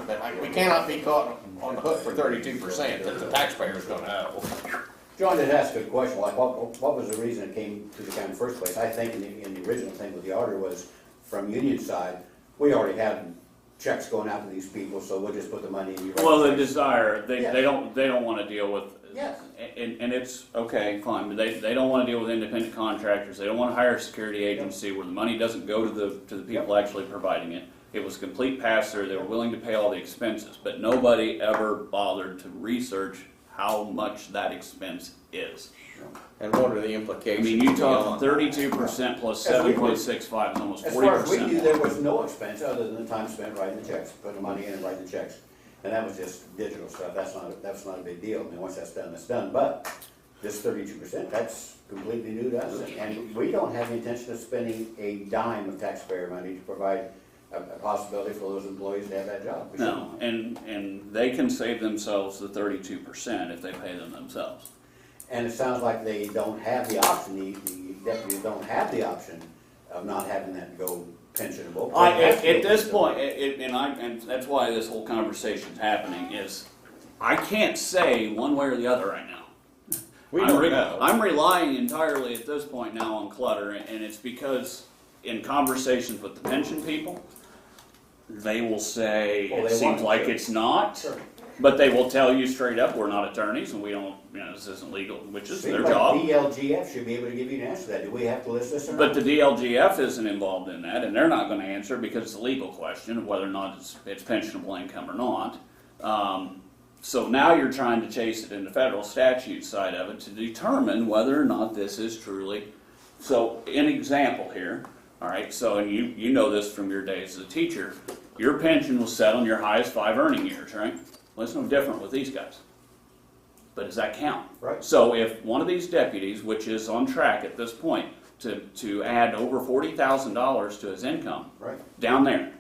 But we cannot be caught on the hook for 32% that the taxpayer's gonna owe. John did ask a question, like, what was the reason it came to the county in the first place? I think in the original thing with the auditor was, from Union side, we already had checks going out to these people, so we'll just put the money in your. well, the desire, they Yeah. don't want to deal with. Yes. And it's, okay, fine, but they don't want to deal with independent contractors, they don't want to hire a security agency where the money doesn't go to the people actually providing it. It was complete pass-through, they were willing to pay all the expenses, but nobody ever bothered to research how much that expense is. And what are the I implications? mean, you talk beyond 32% plus 7.65 is almost As far as we 40% knew, more. there was no expense other than the time spent writing the checks, putting the money in and writing the checks. And that was just digital stuff, that's not a big deal, I mean, once that's done, but this 32%, that's completely new to us, and we don't have the intention of spending a dime of taxpayer money to provide a possibility for those employees to have that job. We No, and they can save themselves the 32% if they pay them themselves. And it sounds like they don't have the option, the deputies don't have the option of not having that go pensionable. At this point, and that's why this whole conversation's happening, is I can't say one way or the other right now. We don't know. I'm relying entirely at this point now on Clutter, and it's because in conversations with the pension people, they will say, Well, it they seems want like to. it's not. Sure. But they will tell you straight up, we're not attorneys and we don't, this isn't legal, which is their Seems like job. DLGF should be able to give you an answer to that. Do we have to list this or not? But the DLGF isn't involved in that, and they're not gonna answer because it's a legal question of whether or not it's pensionable income or not. So now you're trying to chase it in the federal statute side of it to determine whether or not this is truly. So, an example here, all right, so, and you know this from your days as a teacher, your pension was set on your highest 5 earning years, right? Well, it's no different with these guys. But does that count? Right. So if one of these deputies, which is on track at this point, to add over $40,000 to his income, Right. down there,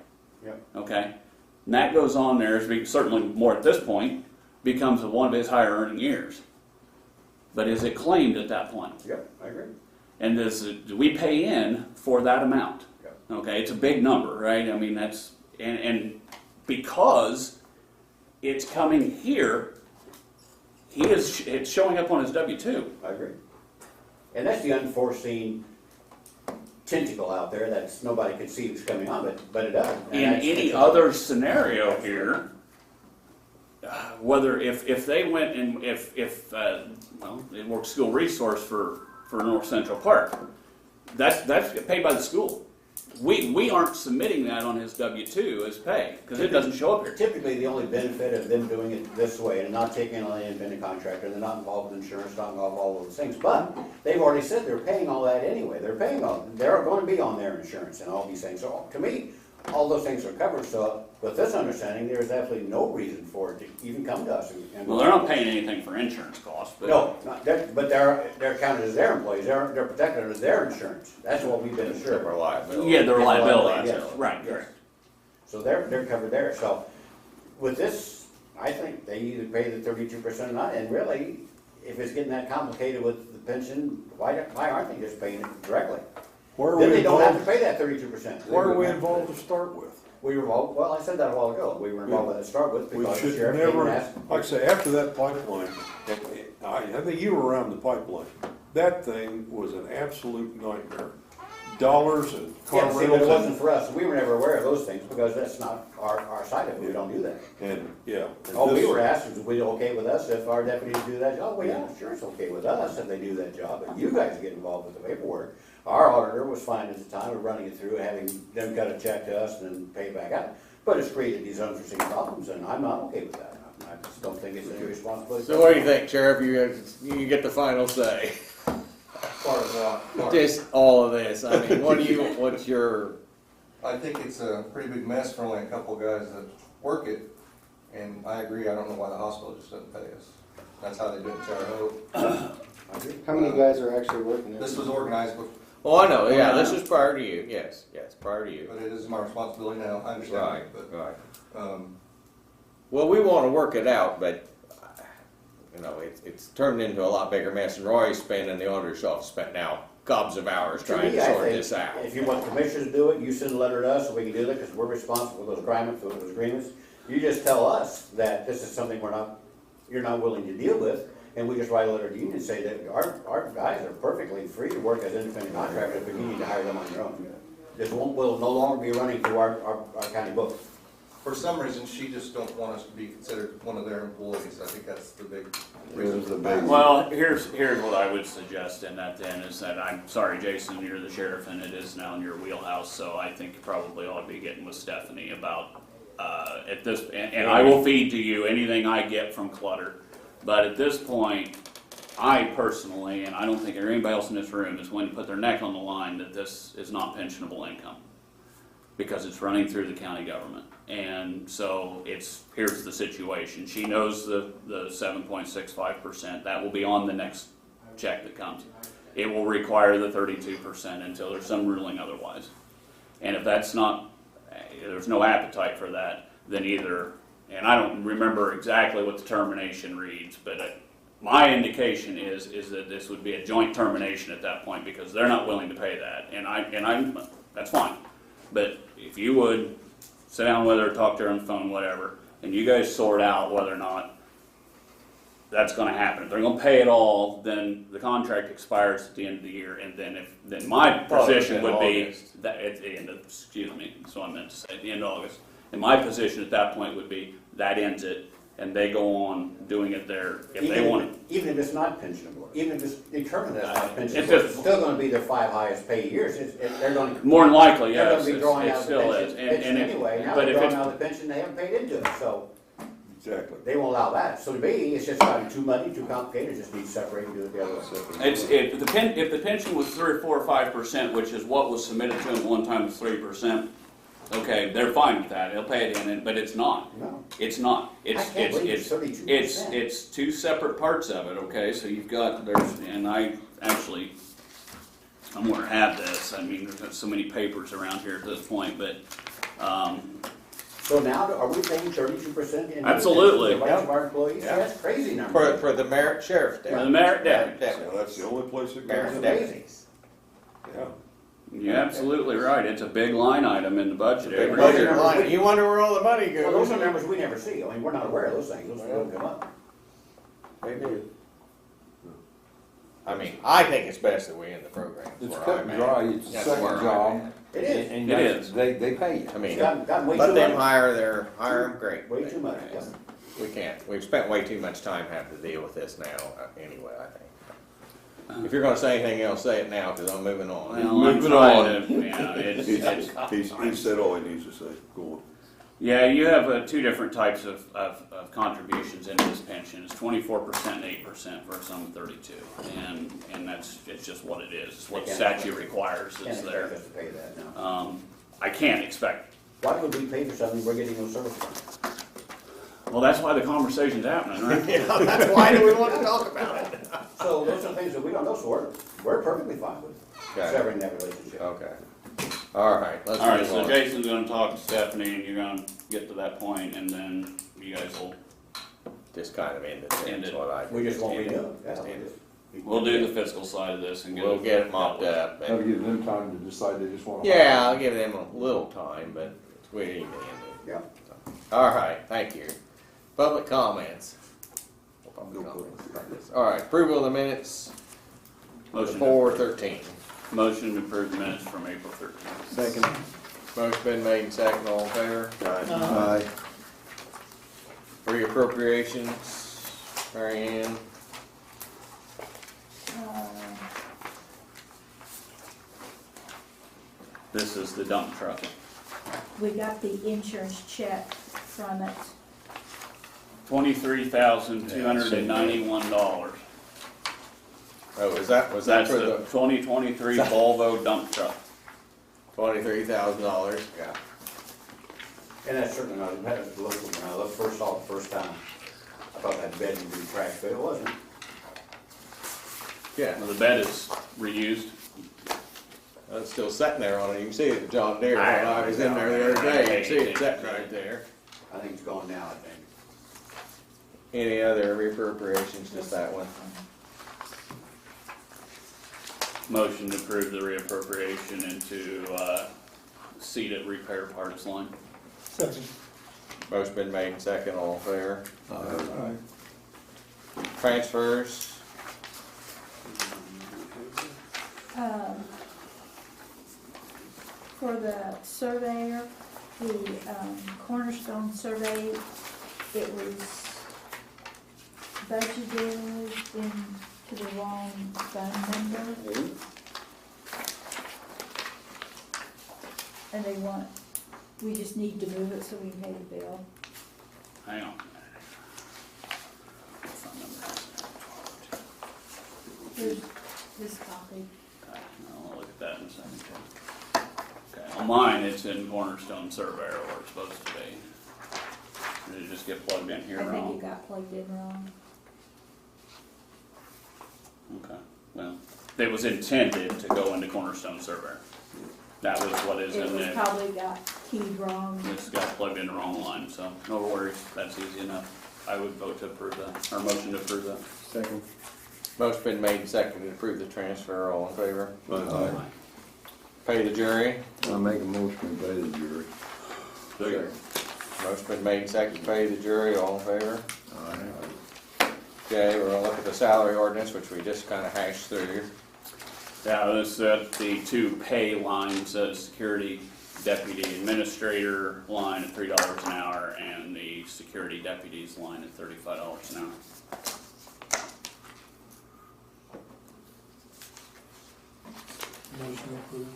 Yep. okay, and that goes on there, certainly more at this point, becomes one of his higher earning years. But is it claimed at that point? Yep, I agree. And do we pay in for that amount? Yep. Okay, it's a big number, right? I mean, that's, and because it's coming here, it's showing up on his W-2. I agree. And that's the unforeseen tentacle out there that's nobody can see what's coming on, but it does. And In that's- any other scenario here, whether if they went and well, it works school resource for North Central Park, that's paid by the school. We aren't submitting that on his W-2 as pay because it doesn't show up here. Typically, the only benefit of them doing it this way and not taking on an independent contractor, they're not involved with insurance, not involved with all those things, but they've already said they're paying all that anyway. They're going to be on their insurance and all these things. So to me, all those things are covered. So with this understanding, there's absolutely no reason for it to even come to us. Well, they're not paying anything for insurance costs. But No, but they're counted as their employees. They're protected under their insurance. That's what we've been assured. Their liability. yeah, their liability. Yes. Right. Yes. So they're covered there. So with this, I think they either pay the 32% or not. And really, if it's getting that complicated with the pension, why aren't they just paying it directly? Where are Then we they don't have to involved? pay that 32%. Where are we involved to start with? We were involved, well, I said that a while ago. We were involved with it to start with We because the should sheriff came never, and asked. like I say, after that pipeline, I think you were around the pipeline. That thing was an absolute nightmare. Dollars and car Yeah, see, but it rentals wasn't for us. We were never aware of those things because that's not our side of it. We don't do that. and yeah. and All we this- were asked is, was it okay with us if our deputies do that job? Well, yeah, sure, it's okay with us if they do that job, but you guys get involved with the paperwork. Our auditor was fine at the time of running it through, having them cut a check to us and then pay it back out. But it's created these unforeseen problems, and I'm not okay with that. I just don't think it's any responsibility. So what do you think, Sheriff? You get the final say. Part of what? Just all of this. I mean, what's your? I think it's a pretty big mess for only a couple of guys that work it, and I agree, I don't know why the hospital just doesn't pay us. That's how they do it in Terre Haute. How many guys are actually working it? This was organized, Oh, I know. Yeah, this is prior to you. Yes, prior to you. but it is my responsibility now, I understand, Right, but, right. Well, we want to work it out, but it's turned into a lot bigger mess, and Roy's spending the auditor's office spent now gobs of hours trying to I sort think this out. If you want commissioners to do it, you send a letter to us so we can do that, because we're responsible for those agreements. You just tell us that this is something you're not willing to deal with, and we just write a letter to you and say that our guys are perfectly free to work as independent contractors, but you need to hire them on your own. This will no longer be running through our county books. for some reason, she just don't want us to be considered one of their employees. I think that's the big reason. Well, here's what I would suggest in that then is that I'm sorry, Jason, you're the sheriff and it is now in your wheelhouse, so I think you probably ought to be getting with Stephanie about at this, and I will feed to you anything I get from Clutter. But at this point, I personally, and I don't think anybody else in this room is going to put their neck on the line that this is not pensionable income, because it's running through the county government. And so here's the situation. She knows the 7.65%. That will be on the next check that comes. It will require the 32% until there's some ruling otherwise. And if that's not, there's no appetite for that, then either, and I don't remember exactly what the termination reads, but my indication is that this would be a joint termination at that point, because they're not willing to pay that. And I'm that's fine. But if you would sit down with her, talk to her on the phone, whatever, and you guys sort out whether or not that's going to happen. If they're going to pay it all, then the contract expires at the end of the year, and then my position would be that at the end of, excuse me, that's what I meant to say, at the end of August. And my position at that point would be that ends it, and they go on doing it there if they Even- want. Even if it's not pensionable, even if it's determined that it's not It's pensionable, just- it's still gonna be their 5 highest paid years. They're gonna. More than likely, They're yes, gonna be it's- drawing it out of the still is. pension And it- anyway. Now but they're if drawing it's- out of the pension they haven't paid into it, so Exactly. they won't allow that. So to me, it's just gotten too muddy, too complicated, just needs separated and do it the other way. If the pension was 3 or 4 or 5%, which is what was submitted to them at one time was 3%, okay, they're fine with that, they'll pay it in, but it's not. No. It's not. I can't believe it's 32%. It's two separate parts of it, okay? So you've got, and I'm gonna have this, I mean, there's got so many papers around here at this point, but, So now, are we paying 32%? Absolutely. The rights of our employees? Yeah. That's crazy number. For the merit sheriff's for the deputy. merit deputy. So that's the only place it Merit goes. deputies. Yeah. You're absolutely right, it's a big line item in the budget Big every budget year. line. You wonder where all the money Well, those goes. are numbers we never see. I mean, we're not aware of those things. Those don't come up. They do. I mean, I think it's best that we end the program. It's where cut I'm and at. dry, it's a That's second where I'm job. at. It is. And It they- is. They pay you. I mean, It's gotten way let too them much. hire them great. Way too much, yeah. We can't. We've spent way too much time having to deal with this now, anyway, I think. If you're gonna say anything else, say it now, because I'm moving on. Well, I'm trying to, you know, it's, He said all he needs to say. Go on. yeah, you have two different types of contributions into this pension. It's 24% and 8% versus some 32, and it's just what it is. It's what the statute requires. Can't It's expect there. us to pay that now. I can't expect. Why would we pay for something we're getting no service from? Well, that's why the conversation's happening, right? Yeah, that's why do we want to talk about it? So those are things that we don't know, so we're perfectly fine with Okay. severing that relationship. Okay. All right, let's All right, move so on. Jason's gonna talk to Stephanie, and you're gonna get to that point, and then you guys will, Just kind of end it, End that's it. what I. We just won't end renew it. it. Yeah, Just we end just- it. we'll do the fiscal side of this and get We'll get it mopped up. That'll and- give them time to decide they just wanna. Yeah, I'll give them a little time, but we need to end it. Yeah. All right, thank you. Public comments. Public comments. All right, approval of the minutes, Motion to 4/13. Motion to approve the minutes from April 13th. Second. Motion been made and second, all in favor? Aye. Reappropriations, Mary Ann. This is the dump truck. We got the insurance check from it. $23,291. Oh, was that That's for the the 2023 Volvo dump truck. $23,000? Yeah. And that's certainly not, that was local, when I looked first off the first time, I thought that bed would be trashed, but it wasn't. Yeah, Well, the bed is reused. it's still sitting there on it, you can see it, John Deere, when I was in there the other day, you can see it sitting right there. I think it's gone now, I think. Any other reappropriations, just that one? Motion to approve the reappropriation into seated repair parts line. Second. Motion been made and second, all in favor? Aye. Transfers, For the surveyor, the Cornerstone survey, it was budgeted into the wrong fund number. And we just need to move it so we can pay the bill. Hang on. Here's this copy. I'll look at that in a second. Okay, on mine, it's in Cornerstone Surveyor where it's supposed to be. Did it just get plugged in here I think wrong? it got plugged in wrong. Okay, well, it was intended to go into Cornerstone Surveyor. That was what is It in was it. probably got keyed wrong. It's got plugged in the wrong line, so no worries, that's easy enough. I would vote to approve that, or motion to approve that. Second. motion been made and seconded to approve the transfer, all in favor? Aye. Pay the jury. I make a motion to pay the jury. Second. Motion been made and seconded to pay the jury, all in favor? Aye. Okay, we're gonna look at the salary ordinance, which we just kinda hashed through. Yeah, this, the two pay lines, security deputy administrator line at $3 an hour, and the security deputies line at $35 an hour. Motion approved.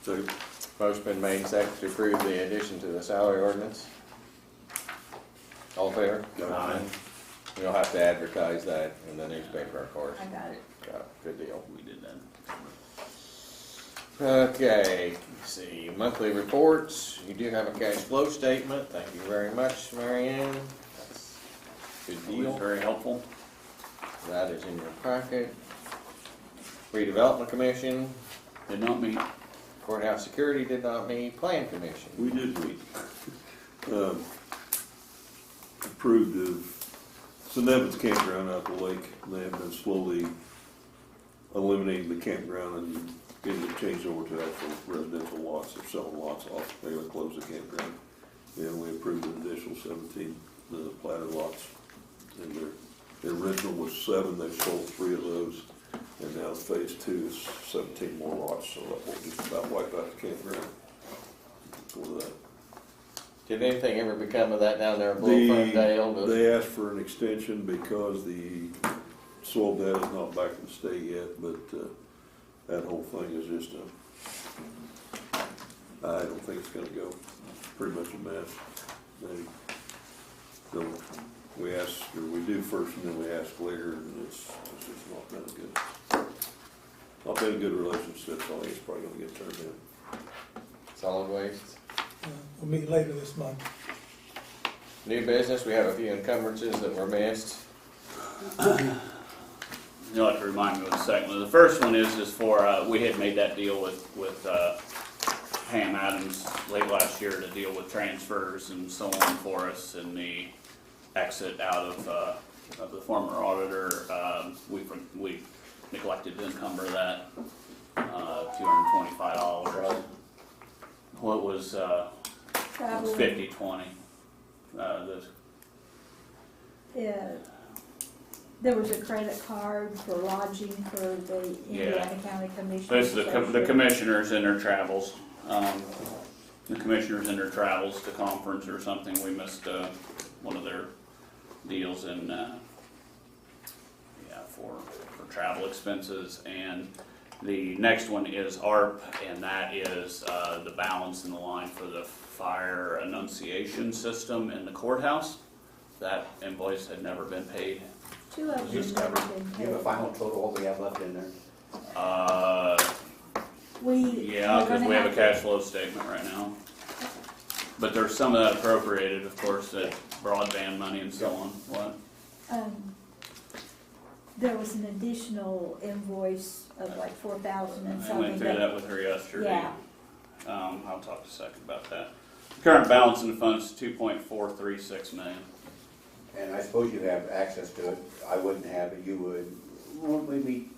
Second. Motion been made, second to approve the addition to the salary ordinance. All in favor? Aye. We'll have to advertise that in the newspaper, of course. I got it. Yeah, good deal. We did that. Okay, let's see, monthly reports. You do have a cash flow statement. Thank you very much, Marianne. That's a good It was deal. very helpful. That is in your packet. Redevelopment Commission, Did not meet. Courthouse Security did not meet, Plan Commission. We did meet. Approved of, so Nevin's campground out the lake, and they have been slowly eliminating the campground and getting it changed over to actual residential lots. They're selling lots off, they're gonna close the campground. And we approved an additional 17 platted lots. And their original was 7, they've sold 3 of those. And now phase 2 is 17 more lots, so that will just about wipe out the campground for that. Did anything ever become of that down there at Bull Ferndale? They asked for an extension because the soil data is not back from the state yet, but that whole thing is just I don't think it's gonna go. It's pretty much a mess. We ask, or we do first and then we ask later, and it's just not been a good relationship, so I think it's probably gonna get turned in. Solid waste. We'll meet later this month. New business, we have a few encumbrances that were missed. You'll have to remind me of the second one. The first one is for, we had made that deal with Pam Adams late last year to deal with transfers and so on for us, and the exit out of the former auditor. We neglected to encumber that, $225. What was, Travel. 50/20. There was a credit card for lodging for the Indiana County Commissioners. This is the commissioners in their travels. The commissioners in their travels to conference or something, we missed one of their deals in, for travel expenses. And the next one is ARP, and that is the balance in the line for the fire annunciation system in the courthouse. That invoice had never been paid. 2 of them have been Do you have a paid. final total what we have left in there? Yeah, because we have a cash flow statement right now. But there's some of that appropriated, of course, that broadband money and so on. What? There was an additional invoice of like 4,000 and I something. went through that with her yesterday. Yeah. I'll talk to a second about that. Current balance in the fund is $2.436 million. And I suppose you have access to it. I wouldn't have it, you would. Well, maybe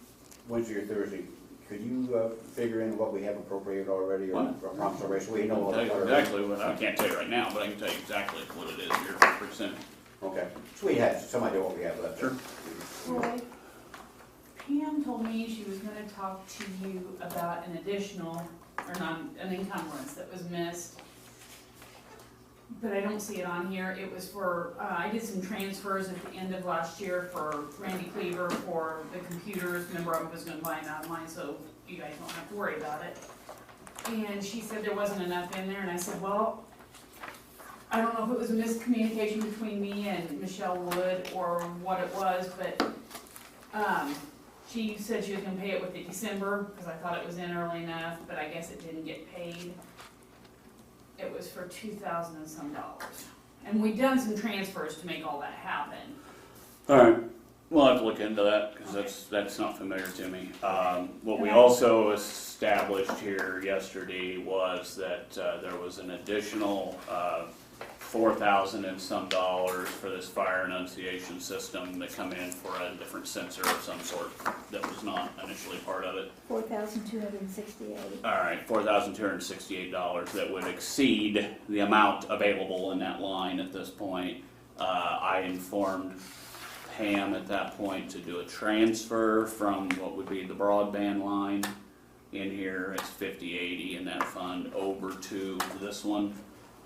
Wednesday or Thursday, could you figure in what we have appropriated already or What? promise already, so we know I'll tell what you exactly what, I can't tell you right now, but I can tell you exactly what it is here percent. Okay, so we had some idea what we have left. Sure. Roy, Pam told me she was gonna talk to you about an additional, or an encumbrance that was missed. But I don't see it on here. It was for, I did some transfers at the end of last year for Randy Cleaver for the computers. Remember, I was gonna buy them out of mine, so you guys don't have to worry about it. And she said there wasn't enough in there, and I said, well, I don't know if it was a miscommunication between me and Michelle Wood or what it was, but, she said she was gonna pay it with the December, because I thought it was in early enough, but I guess it didn't get paid. It was for $2,000 and some dollars. And we've done some transfers to make all that happen. All right, we'll have to look into that, because that's not familiar to me. What we also established here yesterday was that there was an additional $4,000 and some dollars for this fire annunciation system that come in for a different sensor of some sort that was not initially part of it. 4,268. All right, $4,268 that would exceed the amount available in that line at this point. I informed Pam at that point to do a transfer from what would be the broadband line in here, it's 50/80 in that fund over to this one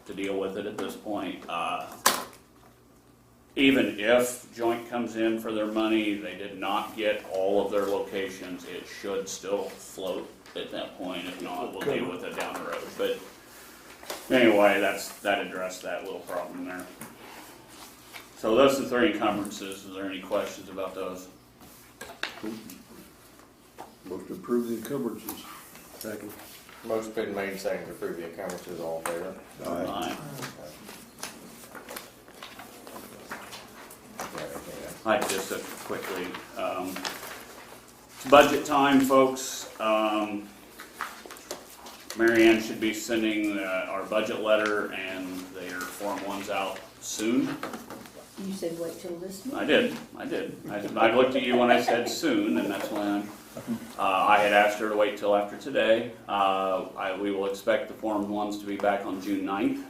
to deal with it at this point. Even if joint comes in for their money, they did not get all of their locations, it should still float at that point. If not, we'll deal with it down the road. But anyway, that addressed that little problem there. So those are the 3 encumbrances. Is there any questions about those? Motion to approve the encumbrances. Second. Most been made saying to approve the encumbrances, all in favor? Aye. I just quickly, it's budget time, folks. Mary Ann should be sending our budget letter and their Form 1s out soon. You said wait till this meeting? I did. I looked at you when I said soon, and that's when I had asked her to wait till after today. We will expect the Form 1s to be back on June 9th.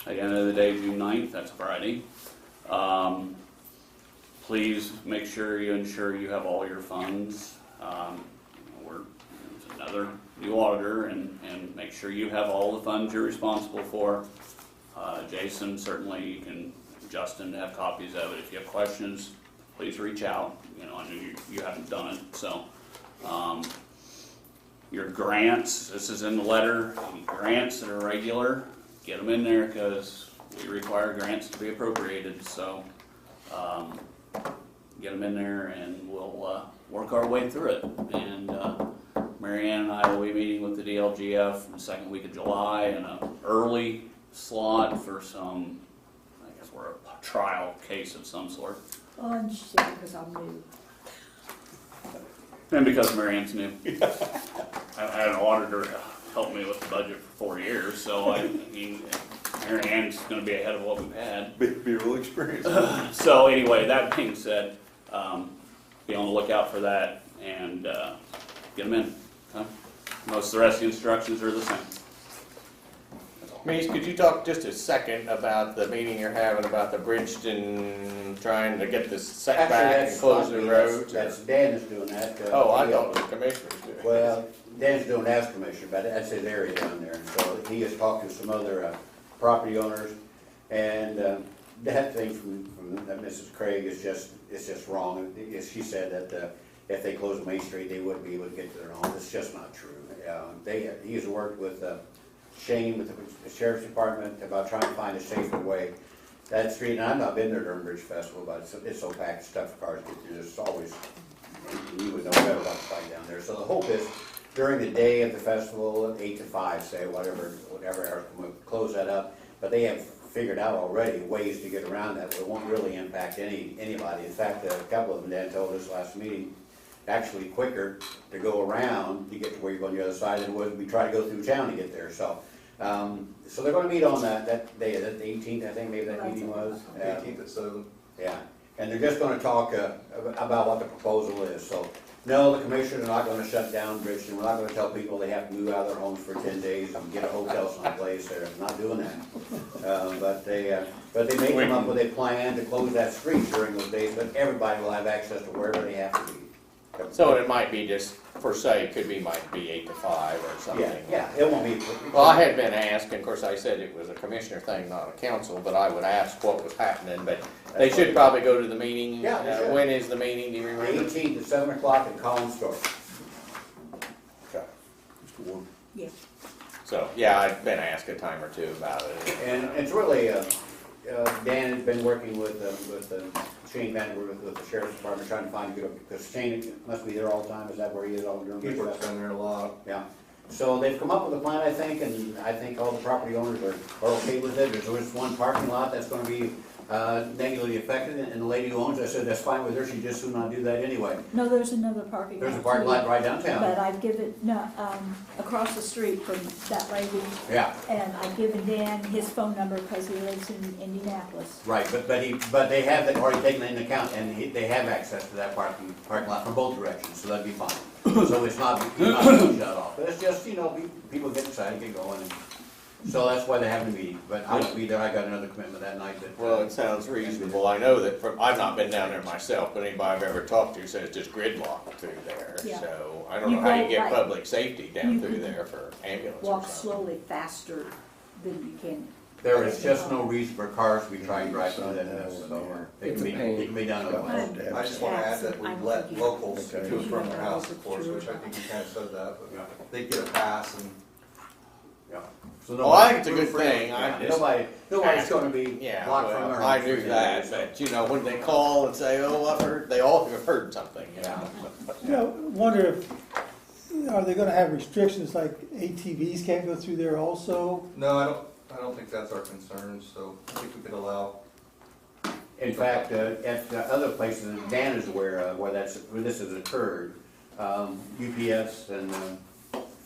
At the end of the day, June 9th, that's Friday. Please make sure you ensure you have all your funds. It's another new auditor, and make sure you have all the funds you're responsible for. Jason, certainly you can, Justin, have copies of it. If you have questions, please reach out. You know, I know you haven't done it, so. Your grants, this is in the letter, grants that are regular, get them in there because we require grants to be appropriated, so get them in there and we'll work our way through it. And Mary Ann and I will be meeting with the DLGF in the second week of July in an early slot for some, I guess we're a trial case of some sort. Oh, and she said because I'm new. And because Mary Ann's new. I had an auditor help me with the budget for 4 years, so I mean, Mary Ann's gonna be ahead of what we've had. Be a real experience. So anyway, that being said, be on the lookout for that and get them in. Okay? Most of the rest of the instructions are the same. Meece, could you talk just a second about the meeting you're having about the Bridgeton trying to get this setback and close the road? That's Dan is doing that. Oh, I thought the commissioners did. Well, Dan's doing that as commissioner, but that's his area down there. So he is talking to some other property owners, and that thing from Mrs. Craig is just wrong. She said that if they closed Main Street, they wouldn't be able to get to their homes. It's just not true. He has worked with Shane with the sheriff's department about trying to find a safer way. That street, and I've not been there during Bridge Festival, but it's so packed, it's tough for cars to get through. There's always, you would know better about the fight down there. So the hope is during the day of the festival, 8 to 5, say, whatever hour, we'll close that up. But they have figured out already ways to get around that where it won't really impact anybody. In fact, a couple of them, Dan told us last meeting, actually quicker to go around to get to where you're going the other side than it would we try to go through town to get there. So so they're going to meet on that day, that the 18th, I think maybe that meeting was. 18th at 7. Yeah, and they're just going to talk about what the proposal is. So no, the commissioners are not going to shut down Bridgeton. We're not going to tell people they have to move out of their homes for 10 days and get a hotel someplace. They're not doing that. But they may come up with a plan to close that street during those days, but everybody will have access to wherever they have to be. So it might be just, per se, might be 8 to 5 or something. Yeah, it won't be. Well, I had been asked, and of course I said it was a commissioner thing, not a council, but I would ask what was happening, but they should probably go to the meeting. Yeah, they should. When is the meeting, do you The remember? 18th at 7 o'clock in Collom store. Okay. Just one. Yeah. So, yeah, I've been asked a time or two about it. And it's really, Dan has been working with Shane Vandenberg with the sheriff's department trying to find a good, because Shane must be there all the time. Is that where he is all during? He works down there a lot. Yeah. So they've come up with a plan, I think, and I think all the property owners are okay with it. There's one parking lot that's gonna be negatively affected, and the lady who owns it, I said that's fine with her, she just would not do that anyway. No, there's another parking lot. There's a parking lot right downtown. But I've given, across the street from that lady, Yeah, and I've given Dan his phone number because he lives in Indianapolis. right, but they have that already taken into account, and they have access to that parking lot from both directions, so that'd be fine. So it's not shut off, but it's just, people get excited, get going, and So that's why they haven't been, but I won't be there, I got another commitment that night that. Well, it sounds reasonable. I know that I've not been down there myself, but anybody I've ever talked to says it's just gridlocked through there. Yeah. So I don't You know how go you get like- public safety down you through can there for ambulance or Walk something. slowly faster than you can. There is just no reason for cars to be trying to drive through that mess, so it It's can a be, pain. it can be done otherwise. I just wanna add that we let locals to and from their house, of course, which I think you kinda said that, Yeah. but they get a pass and Yeah. So Well, I think it's a good thing. Yeah, I just, nobody's gonna be yeah, blocked from well, their I house. knew that, but you know, when they call and say, oh, I've heard, they all have heard something, you Yeah. know. You know, wonder if, are they gonna have restrictions like ATVs can't go through there also? no, I don't think that's our concern, so I think we could allow, In fact, at other places that Dan is aware of where this has occurred, UPS and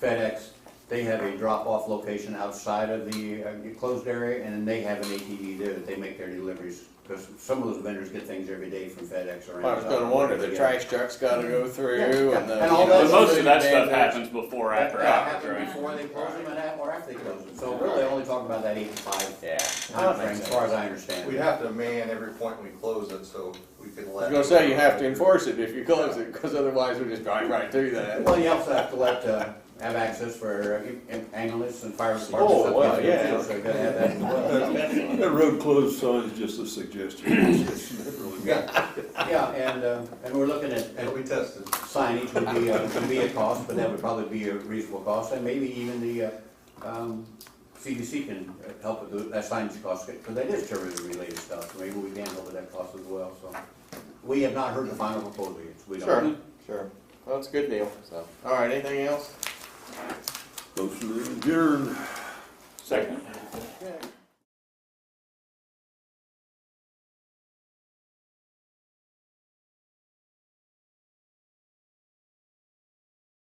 FedEx, they have a drop-off location outside of the closed area, and then they have an ATV there that they make their deliveries. Because some of those vendors get things every day from FedEx or Amazon. I was gonna wonder, the trash truck's gotta go through Yeah, and the. and all you know, that- But most of that food stuff vendors. happens before, after Yeah, hours, happen right? before they close them or after they close them. So really only talking about that 8 to 5 Yeah. timeframe, as far as I understand. we'd have to man every point we close it, so we could I let. was gonna say, you have to enforce it if you close it, because otherwise we just drive right through that. Well, you also have to have access for ambulance and fire departments. Oh, well, yeah. So you gotta have that as well. That road closed sign is just a suggestion. It's not really- Yeah, and we're looking at It'll be tested. signage would be a cost, but that would probably be a reasonable cost, and maybe even the CDC can help with that signage cost, because that is tourism-related stuff, so maybe we can help with that cost as well, so. We have not heard the final proposal yet, so we don't. Sure, sure. Well, it's a good deal, so. All right, anything else? Motion to adjourn. Second. Okay.